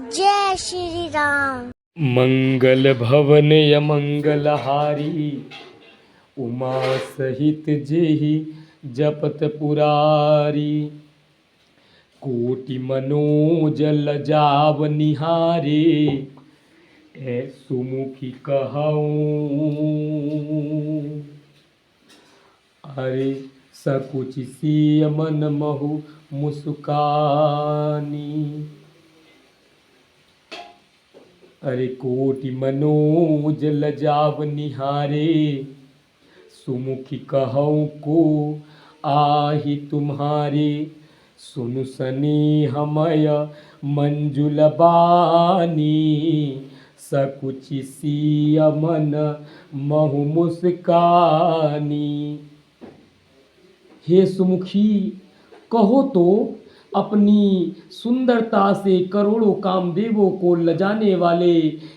जय श्री राम। मंगल भवन अमंगलहारी, उमा सहित जेहि जपत पुरारी। कोटि मनोजल जाव निहारे, सुमुखी कहऊँ। अरे सकुच सिय मन महु मुस्कानी। अरे कोटि मनोज लजाव निहारे, सुमुखी कहऊँ को आहि तुम्हारे। सुनु सनेहमय मंजुल बानी, सकुचि सिय मन महु मुस्कानी। हे सुमुखी, कहो तो अपनी सुंदरता से करोड़ों कामदेवों को लजाने वाले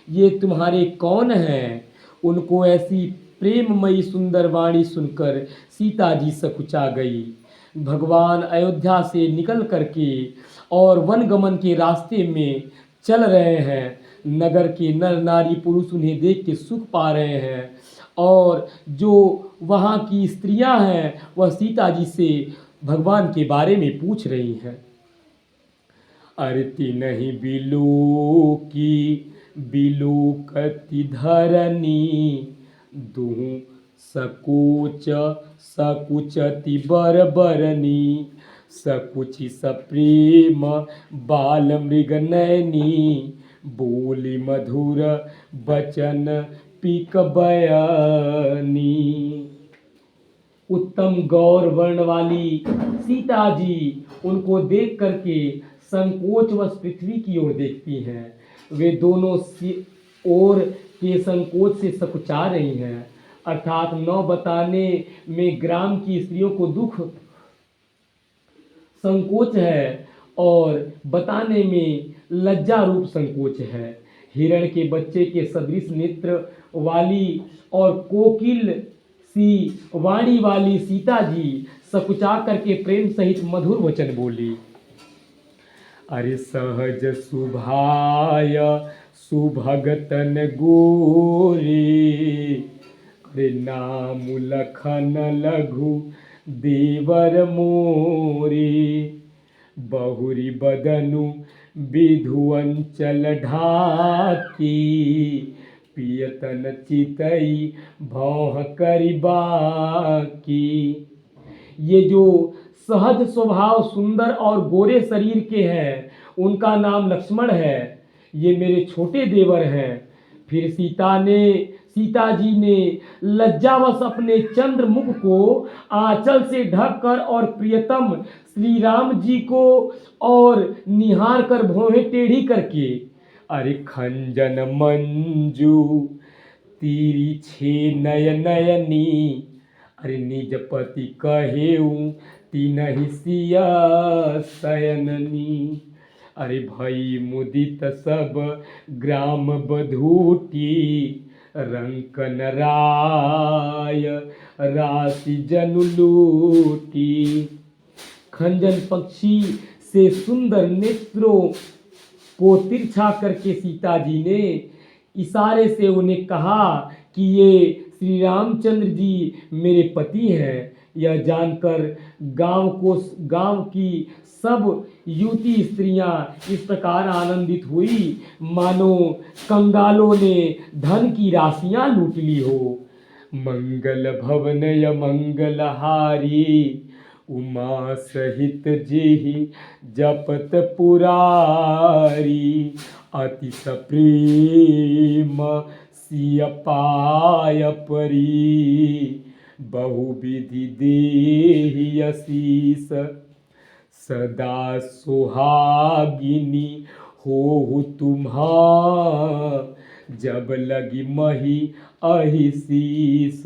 ये तुम्हारे कौन हैं? उनको ऐसी प्रेममयी सुंदर वाणी सुनकर सीता जी सकुचा गई। भगवान अयोध्या से निकल करके और वनगमन के रास्ते में चल रहे हैं। नगर के नर नारी पुरुष उन्हें देख के सुख पा रहे हैं और जो वहाँ की स्त्रियां हैं वह सीता जी से भगवान के बारे में पूछ रही हैं। अरति नहीं बिलू की बिलूकति धरनी, दुहु सकुच सकुचति बरबरनी। सकुचि सप्रेम बाल मृग नयनी, बोली मधुर बचन पिक बयनी। उत्तम गौर वर्ण वाली सीता जी उनको देख करके संकोचवश पृथ्वी की ओर देखती हैं। वे दोनों ओर के संकोच से सकुचा रही हैं, अर्थात नौ बताने में ग्राम की स्त्रियों को दुख संकोच है और बताने में लज्जा रूप संकोच है। हिरण के बच्चे के सदृश नेत्र वाली और कोकिल सी वाणी वाली सीता जी सकुचा करके प्रेम सहित मधुर वचन बोली। अरे सहज सुभाय सुभगतन गोरे, अरे नाम लखन लघु देवर मोरे। बहुरी बदनु विधु अंचल ढाकी, पियतन चितई भौह करिबाकी। ये जो सहज स्वभाव सुंदर और गोरे शरीर के हैं उनका नाम लक्ष्मण है। ये मेरे छोटे देवर हैं। फिर सीता जी ने लज्जावश अपने चंद्र मुख को आंचल से ढककर और प्रियतम श्री राम जी को और निहार कर भौहें टेढ़ी करके, अरे खंजन मंजू तीरी छे नयनी, अरे निज पति कहेऊ तीनहि सिया शयननी। अरे भई मुदित सब ग्राम बधूटी, रंकन राय राशि जनु लूटी। खंजन पक्षी से सुंदर नेत्रों को तिरछा करके सीता जी ने इशारे से उन्हें कहा कि ये श्री रामचंद्र जी मेरे पति हैं। यह जानकर गांव की सब युवती स्त्रियां इस प्रकार आनंदित हुई मानो कंगालों ने धन की राशियां लूट ली हो। मंगल भवन अमंगलहारी, उमा सहित जेहि जपत पुरारी। अति सप्रेम सिय पाय परी, बहुविधि देहि आशीष। सदा सुहागिनी हो तुम्हा, जब लगी मही अहिशीष।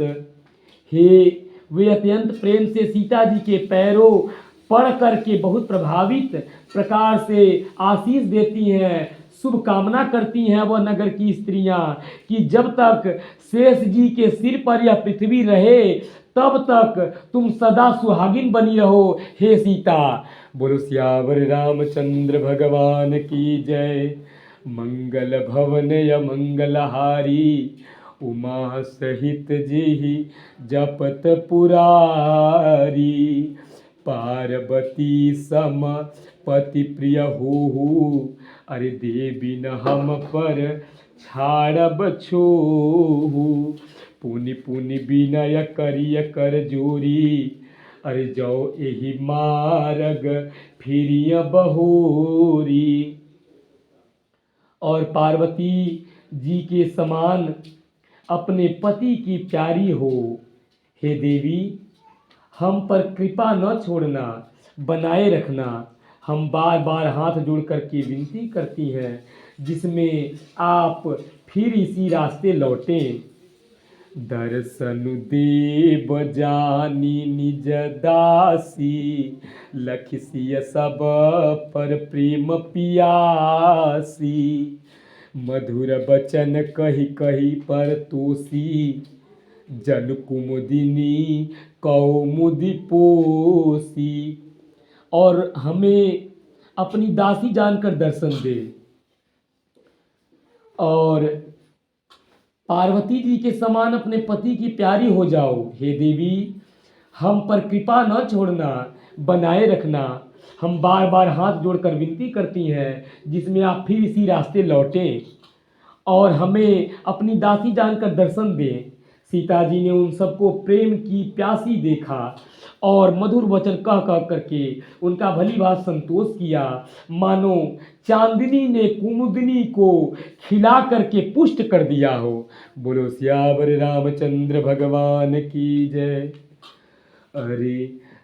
हे वे अत्यंत प्रेम से सीता जी के पैरों पड़ करके बहुत प्रभावित प्रकार से आशीष देती हैं, शुभ कामना करती हैं वह नगर की स्त्रियां कि जब तक शेष जी के सिर पर यह पृथ्वी रहे तब तक तुम सदा सुहागिन बनी रहो। हे सीता, बोलो सियावर रामचंद्र भगवान की जय। मंगल भवन मंगलहारी उमा सहित जेहि जपत पुरारी। पार्वती सम पति प्रिय होहु अरे देवी न हम पर छाड़ब छोहु। पुनि पुनि विनय करिय कर जोरी अरे जो एहि मार्ग फिरिय बहोरी। और पार्वती जी के समान अपने पति की प्यारी हो। हे देवी हम पर कृपा न छोड़ना, बनाए रखना। हम बार बार हाथ जोड़ करके विनती करती हैं जिसमें आप फिर इसी रास्ते लौटें। दर्शन देव जानी निज दासी लखिसिय सब पर प्रेम पियासी। मधुर बचन कही कही पर तोसी जन कुमुदिनी कौमुदी पोसी। और हमें अपनी दासी जानकर दर्शन दे। और पार्वती जी के समान अपने पति की प्यारी हो जाओ। हे देवी हम पर कृपा न छोड़ना, बनाए रखना। हम बार बार हाथ जोड़कर विनती करती हैं जिसमें आप फिर इसी रास्ते लौटें और हमें अपनी दासी जानकर दर्शन दें। सीता जी ने उन सबको प्रेम की प्यासी देखा और मधुर वचन कह कह करके उनका भली भांत संतोष किया। मानो चांदनी ने कुमुदनी को खिला करके पुष्ट कर दिया हो। बोलो सियावर रामचंद्र भगवान की जय। अरे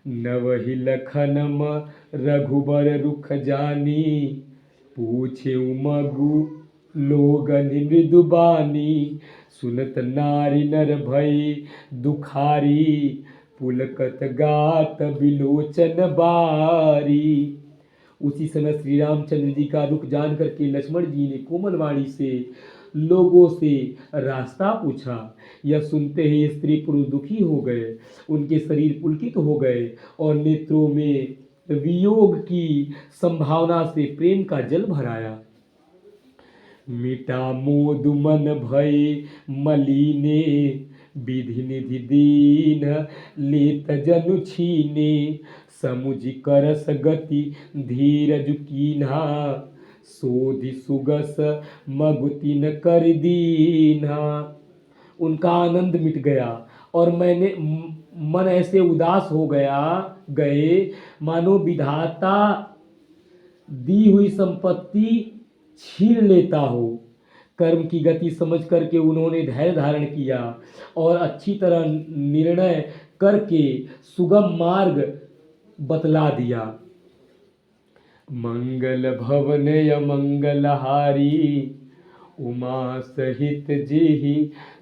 नवहि लखनम रघुबर रुख जानी पूछे मगु लोगन मृदुबानी। सुनत नारी नर भई दुखारी पुलकत गात बिलोचन बारी। उसी समय श्री रामचंद्र जी का रुख जान करके लक्ष्मण जी ने कोमल वाणी से लोगों से रास्ता पूछा। यह सुनते ही स्त्री पुरुष दुखी हो गए, उनके शरीर पुलकित हो गए और नेत्रों में वियोग की संभावना से प्रेम का जल भराया। मिटा मोद मन भय मलीने विधि निधि दीन लेत जनु छीने। समुझ करस गति धीरज कीन्हा सोधि सुगस मगुति न कर दीन्हा। उनका आनंद मिट गया और मन ऐसे उदास हो गए मानो विधाता दी हुई संपत्ति छीन लेता हो। कर्म की गति समझ करके उन्होंने धैर्य धारण किया और अच्छी तरह निर्णय करके सुगम मार्ग बतला दिया। मंगल भवन मंगलहारी उमा सहित जेहि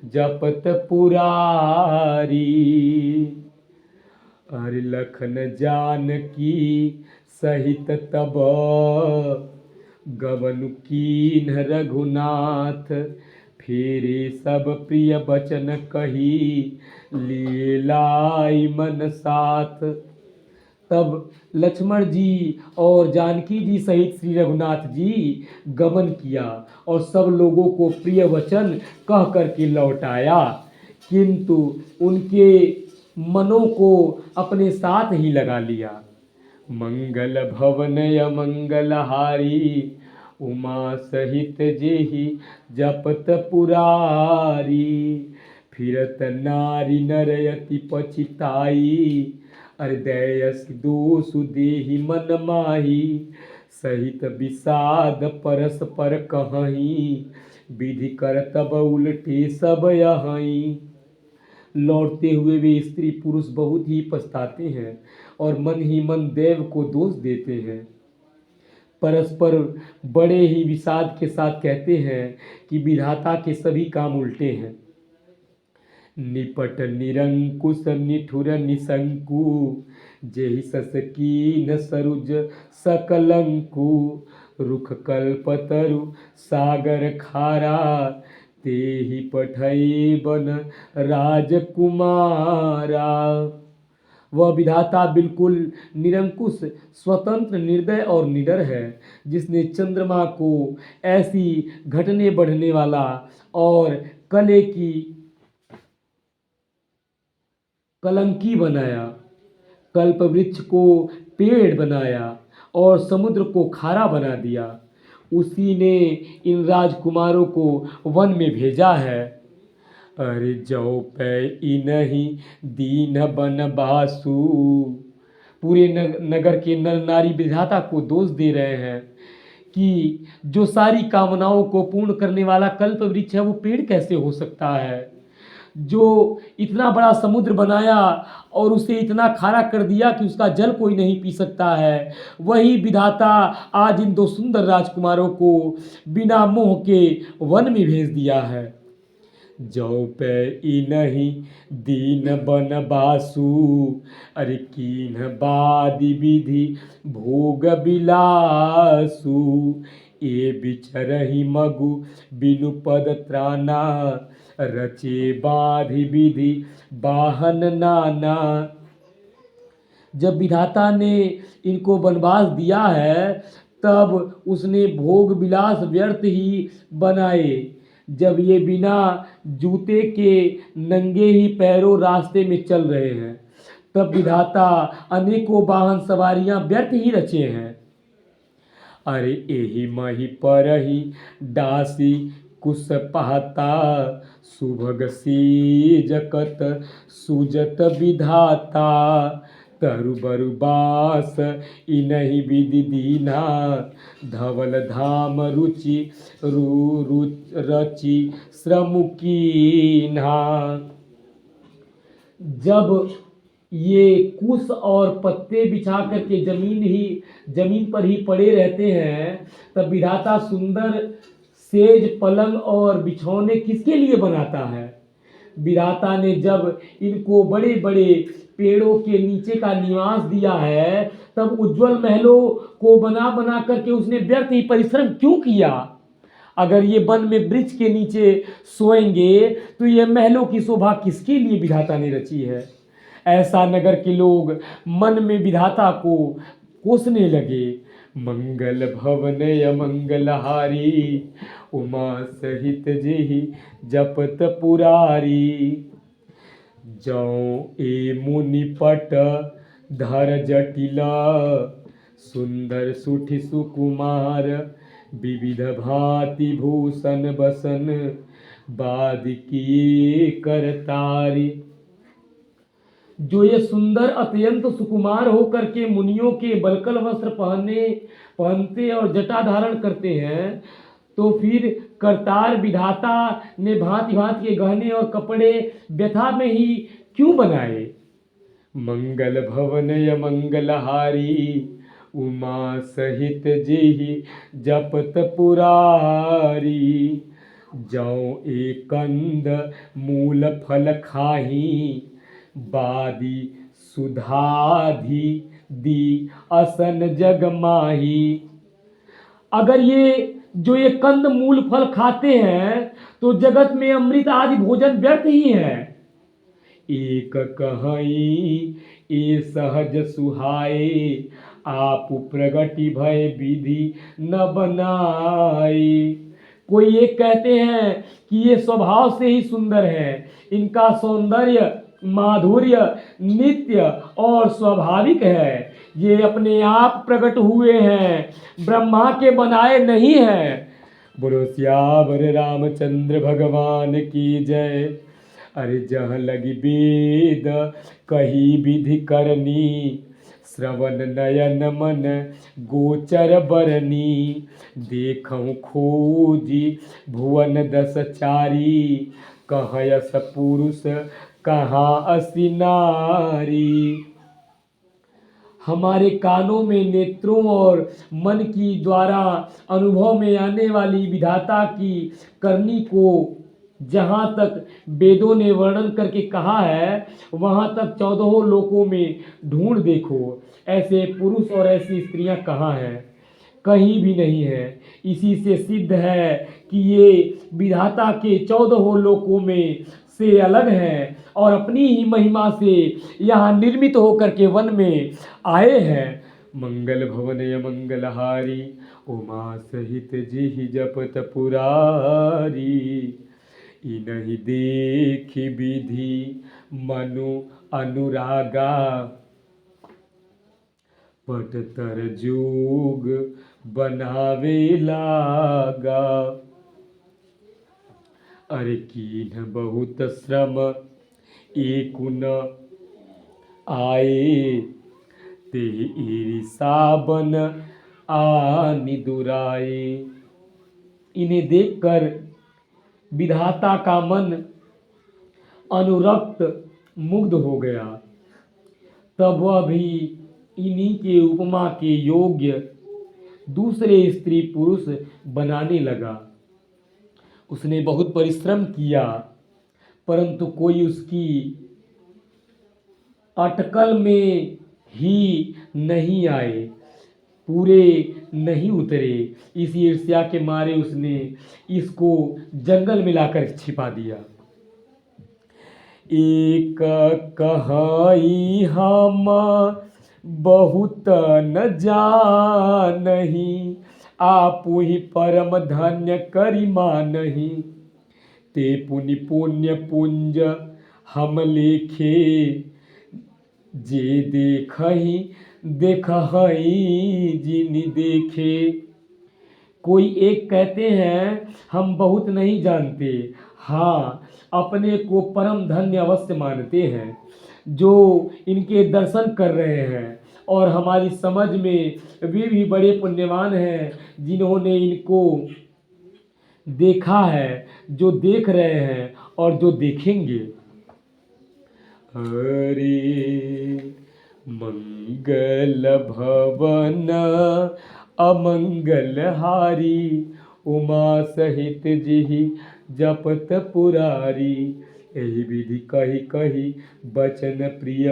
जपत पुरारी। अरे लखन जानकी सहित तब गवन कीन्ह रघुनाथ। फेरे सब प्रिय बचन कही लिए लाई मन साथ। तब लक्ष्मण जी और जानकी जी सहित श्री रघुनाथ जी गमन किया और सब लोगों को प्रिय वचन कह करके लौटाया, किंतु उनके मनों को अपने साथ ही लगा लिया। मंगल भवन मंगलहारी उमा सहित जेहि जपत पुरारी। फिरत नारी नरयति पछिताई हृदयस दोष देहि मन माही। सहित विषाद परस्पर कहीं विधि कर तब उलटे सब यहीं। लौटते हुए वे स्त्री पुरुष बहुत ही पछताते हैं और मन ही मन देव को दोष देते हैं। परस्पर बड़े ही विषाद के साथ कहते हैं कि विधाता के सभी काम उल्टे हैं। निपट निरंकुश निठुर निशंकु जेहि सस कीन सरुज सकलंकु। रुख कल्पतरु सागर खारा तेहि पठई बन राजकुमारा। वह विधाता बिल्कुल निरंकुश, स्वतंत्र, निर्दय और निडर है, जिसने चंद्रमा को ऐसी घटने बढ़ने वाला और कले की कलंकी बनाया, कल्प वृक्ष को पेड़ बनाया और समुद्र को खारा बना दिया। उसी ने इन राजकुमारों को वन में भेजा है। अरे जौ पै इनहि दीन बन बासु। पूरे नगर के नर नारी विधाता को दोष दे रहे हैं कि जो सारी कामनाओं को पूर्ण करने वाला कल्प वृक्ष है वो पेड़ कैसे हो सकता है। जो इतना बड़ा समुद्र बनाया और उसे इतना खारा कर दिया कि उसका जल कोई नहीं पी सकता है, वही विधाता आज इन दो सुंदर राजकुमारों को बिना मोह के वन में भेज दिया है। जौ पे इनहि दीन बन बासु। अरे कीन बादि विधि भोग बिलासु। ए बिचरहि मगु बिनु पद त्राना। रचे बाधि विधि बाहन नाना। जब विधाता ने इनको वनवास दिया है तब उसने भोग विलास व्यर्थ ही बनाए। जब ये बिना जूते के नंगे ही पैरों रास्ते में चल रहे हैं तब विधाता अनेकों वाहन सवारियां व्यर्थ ही रचे हैं। अरे एहि मही परहि दासी कुश पाता। सुभग सीजकत सुजत विधाता। तरु बरु बास इनहि विधि दीना। धवल धाम रुचि रचि श्रम कीन्हा। जब ये कुश और पत्ते बिछा करके जमीन पर ही पड़े रहते हैं तब विधाता सुंदर सेज, पलंग और बिछौने किसके लिए बनाता है। विधाता ने जब इनको बड़े बड़े पेड़ों के नीचे का निवास दिया है तब उज्जवल महलों को बना बना करके उसने व्यर्थ ही परिश्रम क्यों किया। अगर ये वन में वृक्ष के नीचे सोएंगे तो ये महलों की शोभा किसके लिए विधाता ने रची है। ऐसा नगर के लोग मन में विधाता को कोसने लगे। मंगल भवन अमंगलहारी। उमा सहित जेहि जपत पुरारी। जौ ए मुनि पट धर जटिला। सुंदर सुठि सुकुमार विविध भांति भूषण बसन। बाद की करतारी। जो ये सुंदर अत्यंत सुकुमार होकर के मुनियों के बलकल वस्त्र पहनते और जटा धारण करते हैं तो फिर करतार विधाता ने भांति भांति के गहने और कपड़े व्यथा में ही क्यों बनाए। मंगल भवन अमंगलहारी। उमा सहित जेहि जपत पुरारी। जौ एक कंद मूल फल खाही। बादी सुधाधि दी असन जग माही। अगर ये कंद मूल फल खाते हैं तो जगत में अमृत आदि भोजन व्यर्थ ही है। एक कहीं ए सहज सुहाए। आप प्रगति भय विधि न बनाए। कोई ये कहते हैं कि ये स्वभाव से ही सुंदर है, इनका सौंदर्य माधुर्य नित्य और स्वाभाविक है, ये अपने आप प्रकट हुए हैं, ब्रह्मा के बनाए नहीं हैं। बोलो सियावर रामचंद्र भगवान की जय। अरे जह लगी वेद कही विधि करनी। श्रवण नयन मन गोचर बरनी। देखऊँ खोजी भुवन दस चारी। कहयस पुरुष कहाँ असी नारी। हमारे कानों में, नेत्रों और मन की द्वारा अनुभव में आने वाली विधाता की करनी को जहाँ तक वेदों ने वर्णन करके कहा है वहाँ तक 14 लोकों में ढूंढ देखो, ऐसे पुरुष और ऐसी स्त्रियां कहाँ हैं, कहीं भी नहीं है। इसी से सिद्ध है कि ये विधाता के 14 लोकों में से अलग हैं और अपनी ही महिमा से यहाँ निर्मित होकर के वन में आए हैं। मंगल भवन मंगलहारी उमा सहित जी जपत पुरारी, इनहि देखि विधि मनु अनुरागा, पटतर जोग बनावे लागा। अरे कीन्ह बहुत श्रम एक न आए, ते ईर्षावन आनि दुराए। इन्हें देखकर विधाता का मन अनुरक्त मुग्ध हो गया। तब वह भी इन्हीं के उपमा के योग्य दूसरे स्त्री पुरुष बनाने लगा। उसने बहुत परिश्रम किया परंतु कोई उसकी अटकल में ही नहीं आए, पूरे नहीं उतरे। इस ईर्ष्या के मारे उसने इसको जंगल में लाकर छिपा दिया। एक कहाई हम बहुत न जानही, आपु ही परम धन्य करि मानही। ते पुनि पुण्य पुंज हम लेखे, जे देखही देखही जिनि देखे। कोई एक कहते हैं हम बहुत नहीं जानते, हाँ अपने को परम धन्य अवश्य मानते हैं। जो इनके दर्शन कर रहे हैं और हमारी समझ में वे भी बड़े पुण्यवान हैं जिन्होंने इनको देखा है, जो देख रहे हैं और जो देखेंगे। हरे मंगल भवन अमंगलहारी, उमा सहित जिहि जपत पुरारी। एहि विधि कही कही बचन प्रिय,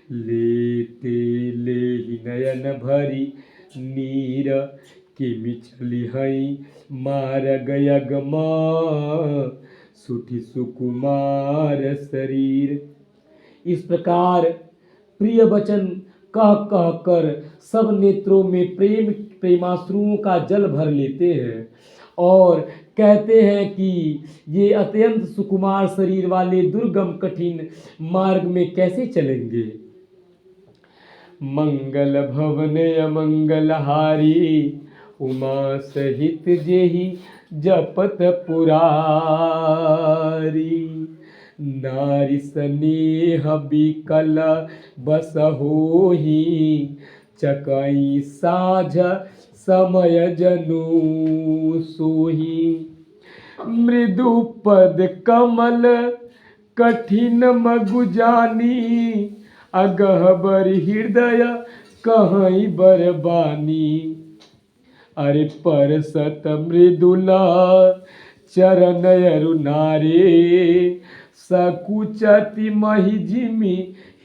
लेते लेहि नयन भरी नीर। किमि चलिहई मार्ग यगमा, सुठि सुकुमार शरीर। इस प्रकार प्रिय वचन कह कह कर सब नेत्रों में प्रेमाश्रुओं का जल भर लेते हैं और कहते हैं कि ये अत्यंत सुकुमार शरीर वाले दुर्गम कठिन मार्ग में कैसे चलेंगे। मंगल भवन अमंगलहारी, उमा सहित जेहि जपत पुरारी। नारी स्नेह बिकल बस होहि, चकई साझ समय जनु सोही। मृदु पद कमल कठिन मगु जानी, अगहबर हृदय कहीं बरबानी। अरे परसत मृदुला चरण अरुनारे, सकुचति महिजिमि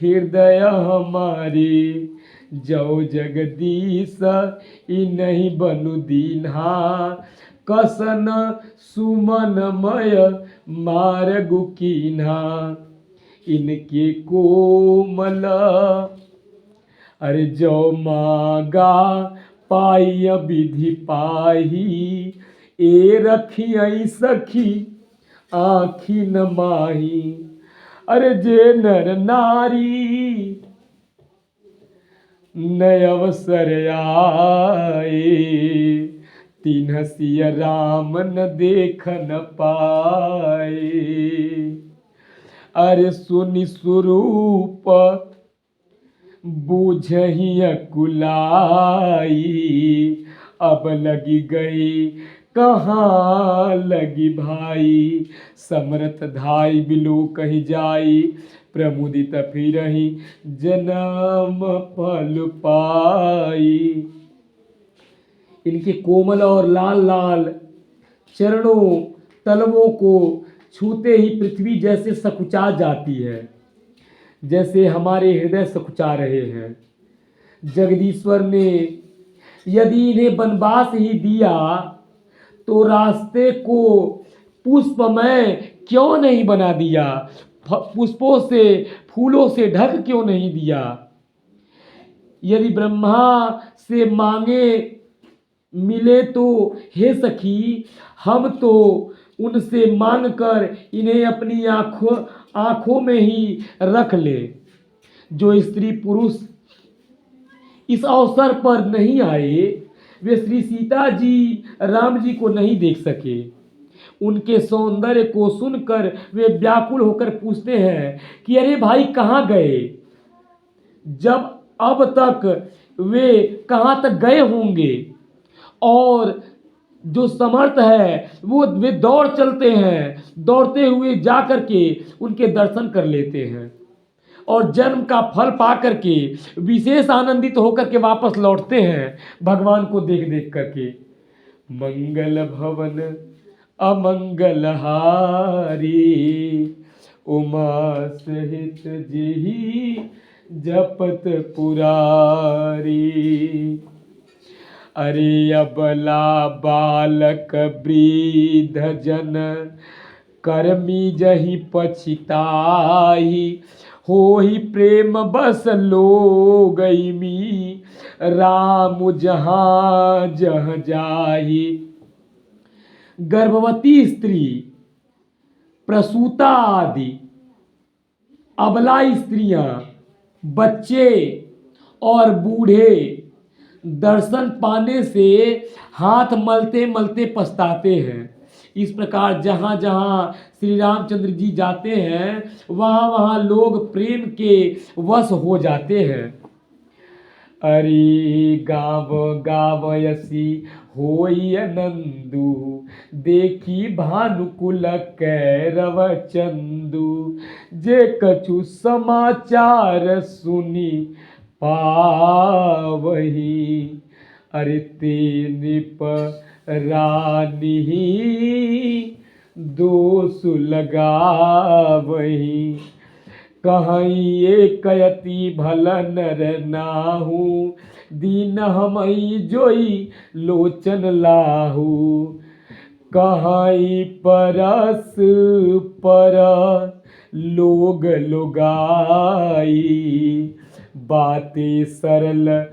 हृदय हमारे। जौ जगदीश इनहि बनु दीन्हा, कसन सुमनमय मार्गु कीन्हा। इनके कोमल अरे जौ मागा पाई विधि पाही, ए रखियई सखी आँखी न माही। अरे जे नर नारी नय अवसर आए, तिन्ह सिय राम न देख न पाए। अरे सुनि स्वरूप बूझहि अकुलाई, अब लगी गई कहाँ लगी भाई। समरथ धाई बिलो कही जाई, प्रमुदित फिरहि जन्म फल पाई। इनके कोमल और लाल लाल चरणों तलवों को छूते ही पृथ्वी जैसे सकुचा जाती है, जैसे हमारे हृदय सकुचा रहे हैं। जगदीश्वर ने यदि इन्हें वनवास ही दिया तो रास्ते को पुष्पमय क्यों नहीं बना दिया, पुष्पों से फूलों से ढक क्यों नहीं दिया। यदि ब्रह्मा से मांगे मिले तो हे सखी, हम तो उनसे मांग कर इन्हें अपनी आंखों में ही रख ले। जो स्त्री पुरुष इस अवसर पर नहीं आए वे श्री सीता जी राम जी को नहीं देख सके। उनके सौंदर्य को सुनकर वे व्याकुल होकर पूछते हैं कि अरे भाई कहाँ गए, जब अब तक वे कहाँ तक गए होंगे। और जो समर्थ है वो वे दौड़ चलते हैं, दौड़ते हुए जा करके उनके दर्शन कर लेते हैं और जन्म का फल पा करके विशेष आनंदित होकर के वापस लौटते हैं भगवान को देख देख करके। मंगल भवन अमंगल हारी, उमा सहित जेहि जपत पुरारी। अरे अबला बालक वृद्ध जन, कर्मी जहि पछिताई। होहि प्रेम बस लोगइमी, राम जहाँ जह जाहि। गर्भवती स्त्री, प्रसूता आदि, अबला स्त्रियां, बच्चे और बूढ़े दर्शन पाने से हाथ मलते मलते पछताते हैं। इस प्रकार जहाँ जहाँ श्री रामचंद्र जी जाते हैं वहाँ वहाँ लोग प्रेम के वश हो जाते हैं। अरे गाव गावयसी होई नंदू, देखी भानुकुल कैरव चंदू। जे कछु समाचार सुनी पावही, अरे ते निप रानी दोष लगावही। कहीं एक यति भल नर नाहू, दीन हमई जोई लोचन लाहू। कहीं परस पर लोग लोगाई, बातें सरल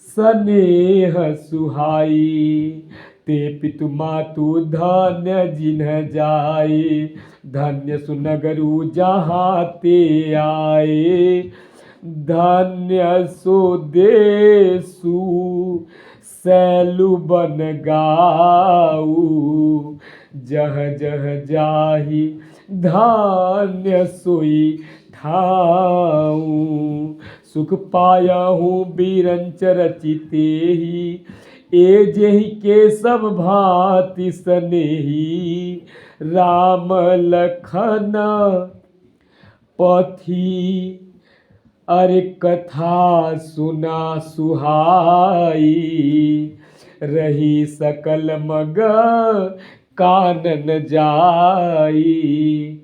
स्नेह सुहाई। ते पितु मातु धन्य जिन्ह जाए, धन्य सुनगरु जहाँ ते आए। धन्य सो देसु सैलु बन गाऊ, जह जह जाहि धान्य सोई ठाऊ। सुख पाया हूँ बीरंच रचिते ही, ए जेहि के सब भांति स्नेही। राम लखन पथी, अरे कथा सुना सुहाई। रही सकल मग कानन जाई।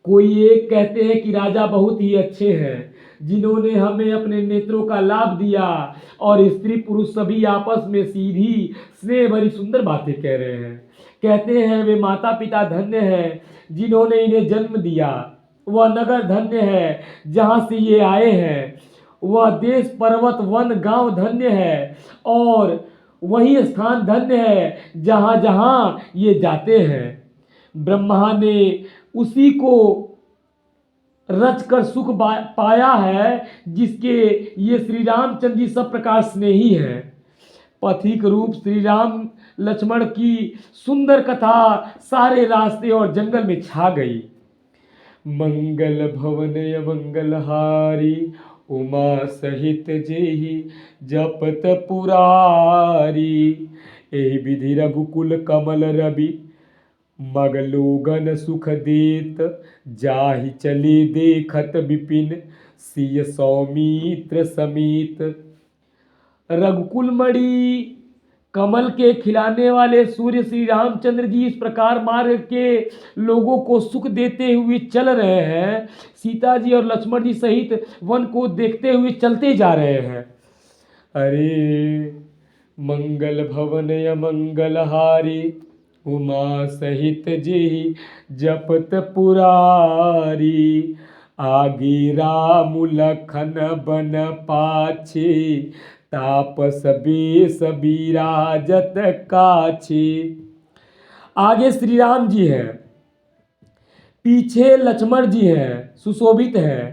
कोई एक कहते हैं कि राजा बहुत ही अच्छे हैं जिन्होंने हमें अपने नेत्रों का लाभ दिया, और स्त्री पुरुष सभी आपस में सीधी स्नेह भरी सुंदर बातें कह रहे हैं। कहते हैं वे माता पिता धन्य हैं जिन्होंने इन्हें जन्म दिया, वह नगर धन्य है जहाँ से ये आए हैं, वह देश पर्वत वन गांव धन्य है, और वही स्थान धन्य है जहाँ जहाँ ये जाते हैं। ब्रह्मा ने उसी को रच कर सुख पाया है जिसके ये श्री रामचंद्र जी सब प्रकार स्नेही हैं। पथिक रूप श्री राम लक्ष्मण की सुंदर कथा सारे रास्ते और जंगल में छा गई। मंगल भवन मंगलहारी, उमा सहित जेहि जपत पुरारी। एहि विधि रघुकुल कमल रवि, मगलोगन सुख देत। जाहि चले देखत विपिन, सिय सौमित्र समेत। रघुकुल मणि कमल के खिलाने वाले सूर्य श्री रामचंद्र जी इस प्रकार मार्ग के लोगों को सुख देते हुए चल रहे हैं। सीता जी और लक्ष्मण जी सहित वन को देखते हुए चलते जा रहे हैं। अरे मंगल भवन अमंगलहारी, उमा सहित जेहि जपत पुरारी। आगे राम लखन बन पाछे, तापस बेस बिराजत काछे। आगे श्री राम जी हैं, पीछे लक्ष्मण जी हैं, सुशोभित हैं,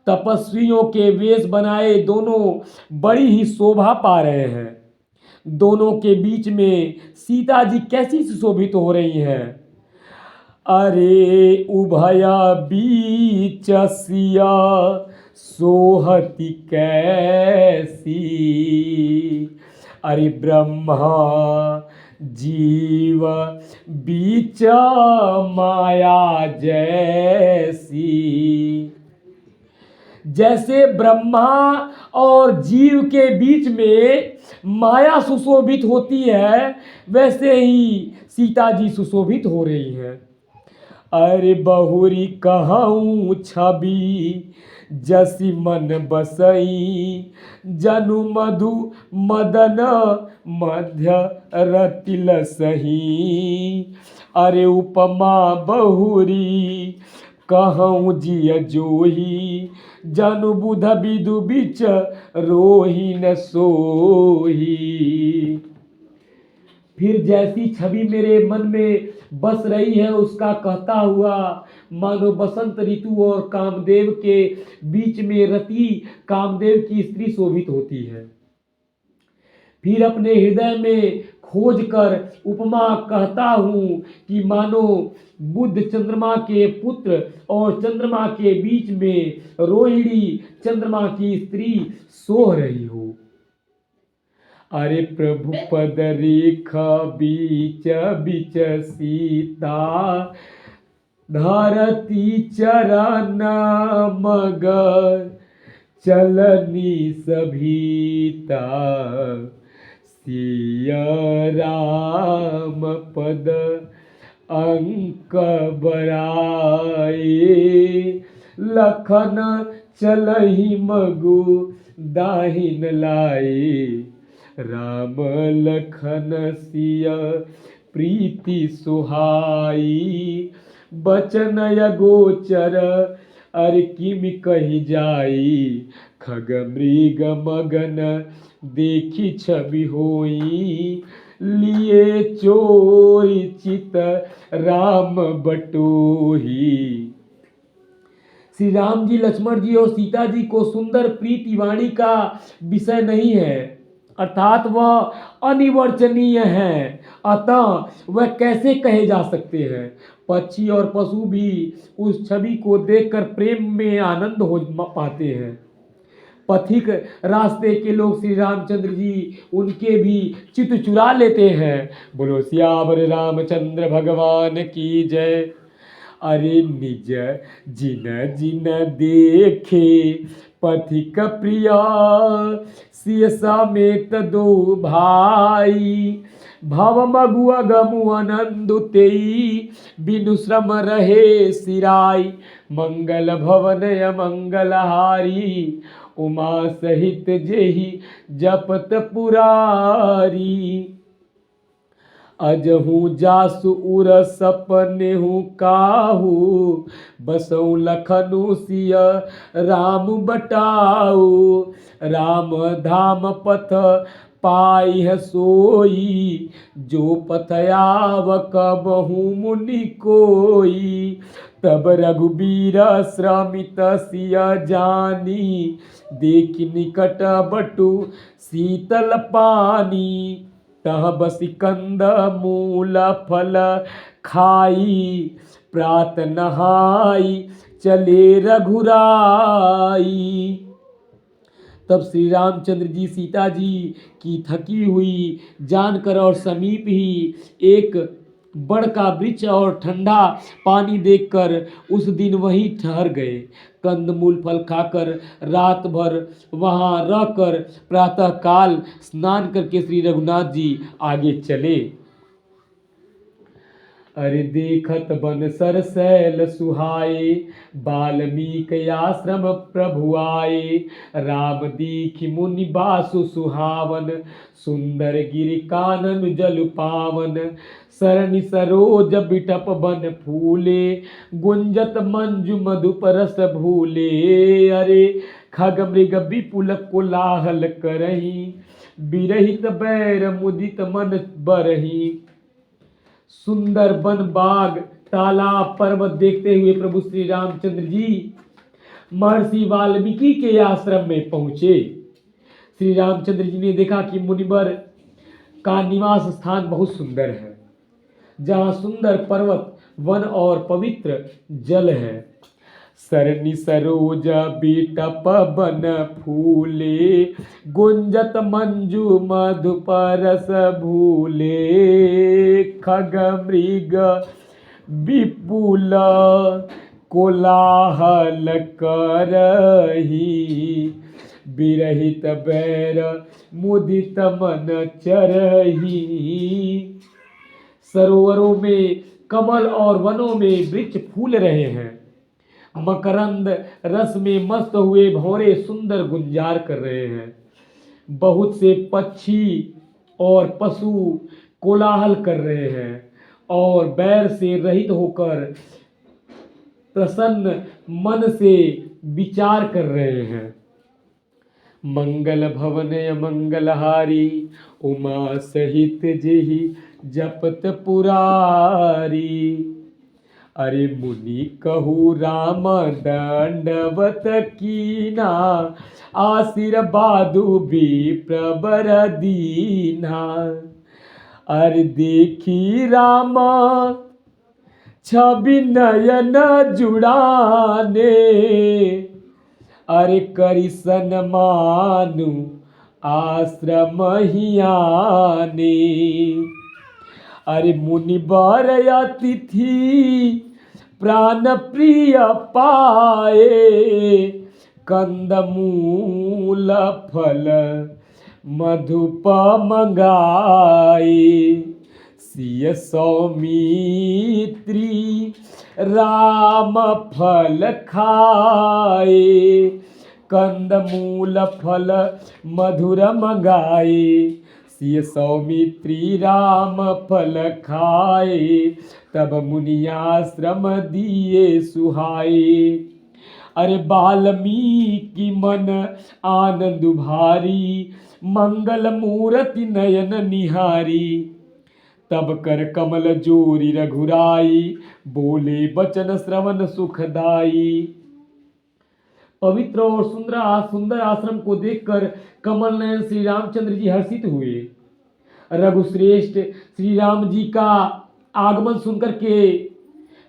तपस्वियों के वेश बनाए दोनों बड़ी ही शोभा पा रहे हैं। दोनों के बीच में सीता जी कैसी सुशोभित हो रही हैं। अरे उभय बीच सिया सोहति कैसी, अरे ब्रह्मा जीव बीच माया जैसी। जैसे ब्रह्मा और जीव के बीच में माया सुशोभित होती है, वैसे ही सीता जी सुशोभित हो रही हैं। अरे बहुरी कहूँ छवि जसी मन बसई, जनु मधु मदन मध्य रतिल सही। अरे उपमा बहुरी कहूँ जिय जोही, जनु बुध विदु बिच रोही न सोही। फिर जैसी छवि मेरे मन में बस रही है, उसका कहता हुआ मानो बसंत ऋतु और कामदेव के बीच में रति कामदेव की स्त्री शोभित होती है। फिर अपने हृदय में खोज कर उपमा कहता हूँ कि मानो बुध चंद्रमा के पुत्र और चंद्रमा के बीच में रोहिणी चंद्रमा की स्त्री सोह रही हो। अरे प्रभु पद रेखा बीच बीच सीता, धरती चरण मगर चलनी सभीता। सिया राम पद अंक बराए, लखन चलहि मगु दाहिन लाए। राम लखन सिया प्रीति सुहाई, बचन अगोचर अरे किम कही जाई। खग मृग मगन देखी छवि होई, लिए चोरी चित राम बटोही। श्री राम जी, लक्ष्मण जी और सीता जी को सुंदर प्रीति वाणी का विषय नहीं है, अर्थात वह अनिवर्चनीय है, अतः वह कैसे कहे जा सकते हैं। पक्षी और पशु भी उस छवि को देखकर प्रेम में आनंद हो पाते हैं। पथिक रास्ते के लोग श्री रामचंद्र जी उनके भी चित्त चुरा लेते हैं। बोलो सियावर रामचंद्र भगवान की जय। अरे निज जिन जिन देखे पथिक प्रिया, सिय समेत दो भाई। भव मगु अगमु आनंद तेई, बिनु श्रम रहे सिराई। मंगल भवन मंगलहारी, उमा सहित जेहि जपत पुरारी। अजहू जासु उर सपनेहु काहू, बसऊ लखनु सिय राम बटाऊ। राम धाम पथ पाई है सोई, जो पथ आवक बहु मुनि कोई। तब रघुबीर श्रमित सिय जानी, देख निकट बटु शीतल पानी। तह बसी कंद मूल फल खाई, प्रात नहाई चले रघुराई। तब श्री रामचंद्र जी सीता जी की थकी हुई जानकर और समीप ही एक बड़ का वृक्ष और ठंडा पानी देखकर उस दिन वहीं ठहर गए। कंदमूल फल खाकर रात भर वहाँ रहकर प्रातः काल स्नान करके श्री रघुनाथ जी आगे चले। अरे देखत बन सरसैल सुहाए, वाल्मीकि आश्रम प्रभु आए। राम दीखि मुनि बासु सुहावन, सुंदर गिरि कानन जल पावन। सरनि सरोज बिटप बन फूले, गुंजत मंजु मधुप रस भूले। अरे खग मृग विपुल कोलाहल करही, विरहित बैर मुदित मन बरही। सुंदर वन बाग तालाब पर्वत देखते हुए प्रभु श्री रामचंद्र जी महर्षि वाल्मीकि के आश्रम में पहुंचे। श्री रामचंद्र जी ने देखा कि मुनिवर का निवास स्थान बहुत सुंदर है, जहां सुंदर पर्वत वन और पवित्र जल है। सरनि सरोज बिटप बन फूले, गुंजत मंजु मधुप रस भूले। खग मृग विपुल कोलाहल करही, विरहित बैर मुदित मन चरही। सरोवरों में कमल और वनों में वृक्ष फूल रहे हैं, मकरंद रस में मस्त हुए भौरे सुंदर गुंजार कर रहे हैं। बहुत से पक्षी और पशु कोलाहल कर रहे हैं और बैर से रहित होकर प्रसन्न मन से विचार कर रहे हैं। मंगल भवन मंगलहारी, उमा सहित जेहि जपत पुरारी। अरे मुनि कहु राम दंडवत कीना, आशीर्वादु विप्रवर दीना। अरे देखी राम छवि नयन जुड़ाने, अरे करि सन्मानु आश्रम ही आने। अरे मुनिवर अतिथि प्राण प्रिय पाए, कंदमूल फल मधुप मंगाए। सिय सौमित्री राम फल खाए, कंदमूल फल मधुर मंगाए। सिय सौमित्री राम फल खाए, तब मुनियाश्रम दिए सुहाए। अरे वाल्मीकि मन आनंद भारी, मंगल मूर्ति नयन निहारी। तब कर कमल जोरी रघुराई, बोले बचन श्रवण सुखदाई। पवित्र और सुंदर आश्रम को देखकर कमल नयन श्री रामचंद्र जी हर्षित हुए। रघुश्रेष्ठ श्री राम जी का आगमन सुनकर के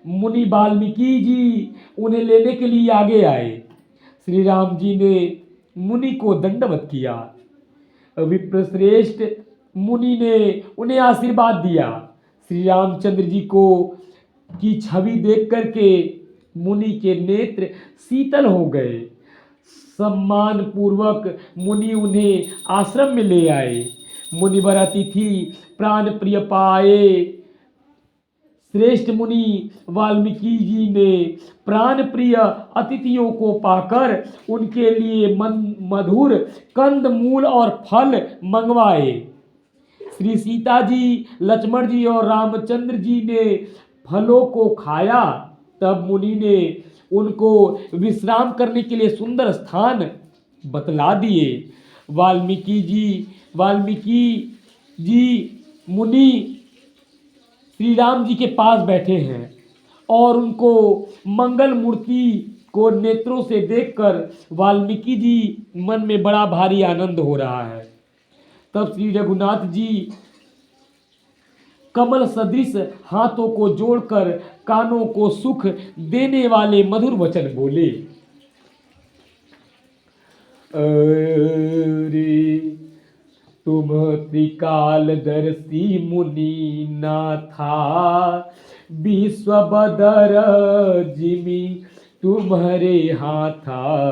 मुनि वाल्मीकि जी उन्हें लेने के लिए आगे आए। श्री राम जी ने मुनि को दंडवत किया। विप्रश्रेष्ठ मुनि ने उन्हें आशीर्वाद दिया। श्री रामचंद्र जी को की छवि देख करके मुनि के नेत्र शीतल हो गए। सम्मान पूर्वक मुनि उन्हें आश्रम में ले आए। मुनिवर अतिथि प्राण प्रिय पाए। श्रेष्ठ मुनि वाल्मीकि जी ने प्राण प्रिय अतिथियों को पाकर उनके लिए मधुर कंद मूल और फल मंगवाए। श्री सीता जी, लक्ष्मण जी और रामचंद्र जी ने फलों को खाया। तब मुनि ने उनको विश्राम करने के लिए सुंदर स्थान बतला दिए। वाल्मीकि जी मुनि श्री राम जी के पास बैठे हैं और उनको मंगल मूर्ति को नेत्रों से देखकर वाल्मीकि जी मन में बड़ा भारी आनंद हो रहा है। तब श्री रघुनाथ जी कमल सदृश हाथों को जोड़कर कानों को सुख देने वाले मधुर वचन बोले। अरे तुम त्रिकालदर्शी मुनि नाथा, विश्वबदर जिमि तुम्हारे हाथा।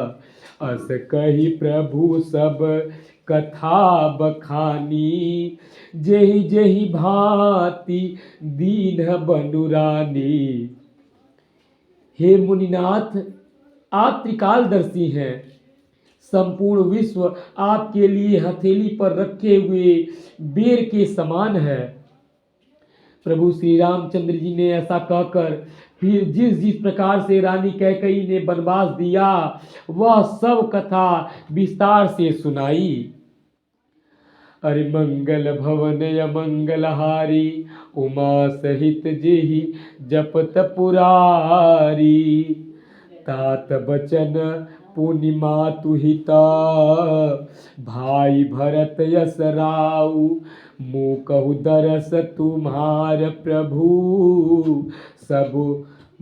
अस कही प्रभु सब कथा बखानी, जेहि जेहि भांति दीन बनुरानी। हे मुनिनाथ, आप त्रिकालदर्शी हैं। संपूर्ण विश्व आपके लिए हथेली पर रखे हुए बेर के समान है। प्रभु श्री रामचंद्र जी ने ऐसा कहकर फिर जिस जिस प्रकार से रानी कैकेयी ने वनवास दिया वह सब कथा विस्तार से सुनाई। अरे मंगल भवन अमंगल हारी, उमा सहित जेहि जपत पुरारी। तात बचन पुनि मातु हिता, भाई भरत यस राउ। मुकहु दरस तुम्हार प्रभु, सब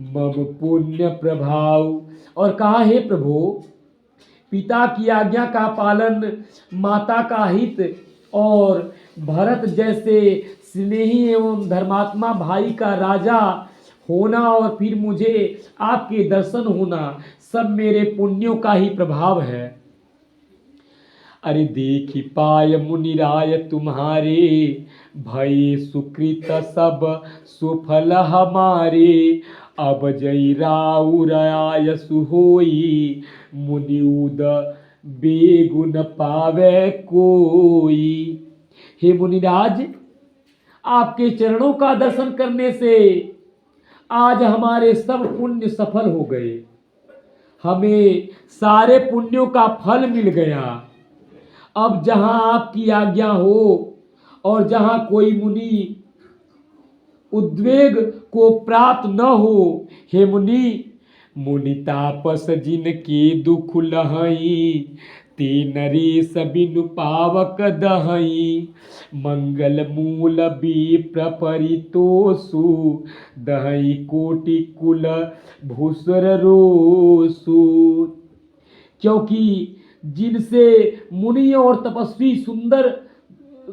मम पुण्य प्रभाव। और कहा, हे प्रभु, पिता की आज्ञा का पालन, माता का हित और भरत जैसे स्नेही एवं धर्मात्मा भाई का राजा होना और फिर मुझे आपके दर्शन होना सब मेरे पुण्यों का ही प्रभाव है। अरे देखी पाय मुनिराय तुम्हारे, भय सुकृत सब सुफल हमारे। अब जय राउर आयसु होई, मुनिउद बेगुन पावे कोई। हे मुनिराज, आपके चरणों का दर्शन करने से आज हमारे सब पुण्य सफल हो गए। हमें सारे पुण्यों का फल मिल गया। अब जहां आपकी आज्ञा हो और जहां कोई मुनि उद्वेग को प्राप्त न हो, हे मुनि, मुनि तापस जिनके दुख लहई, ते नरेश बिनु पावक दहई। मंगल मूल विप्र परितोषु, दहई कोटि कुल भूसुर रोसु। क्योंकि जिनसे मुनि और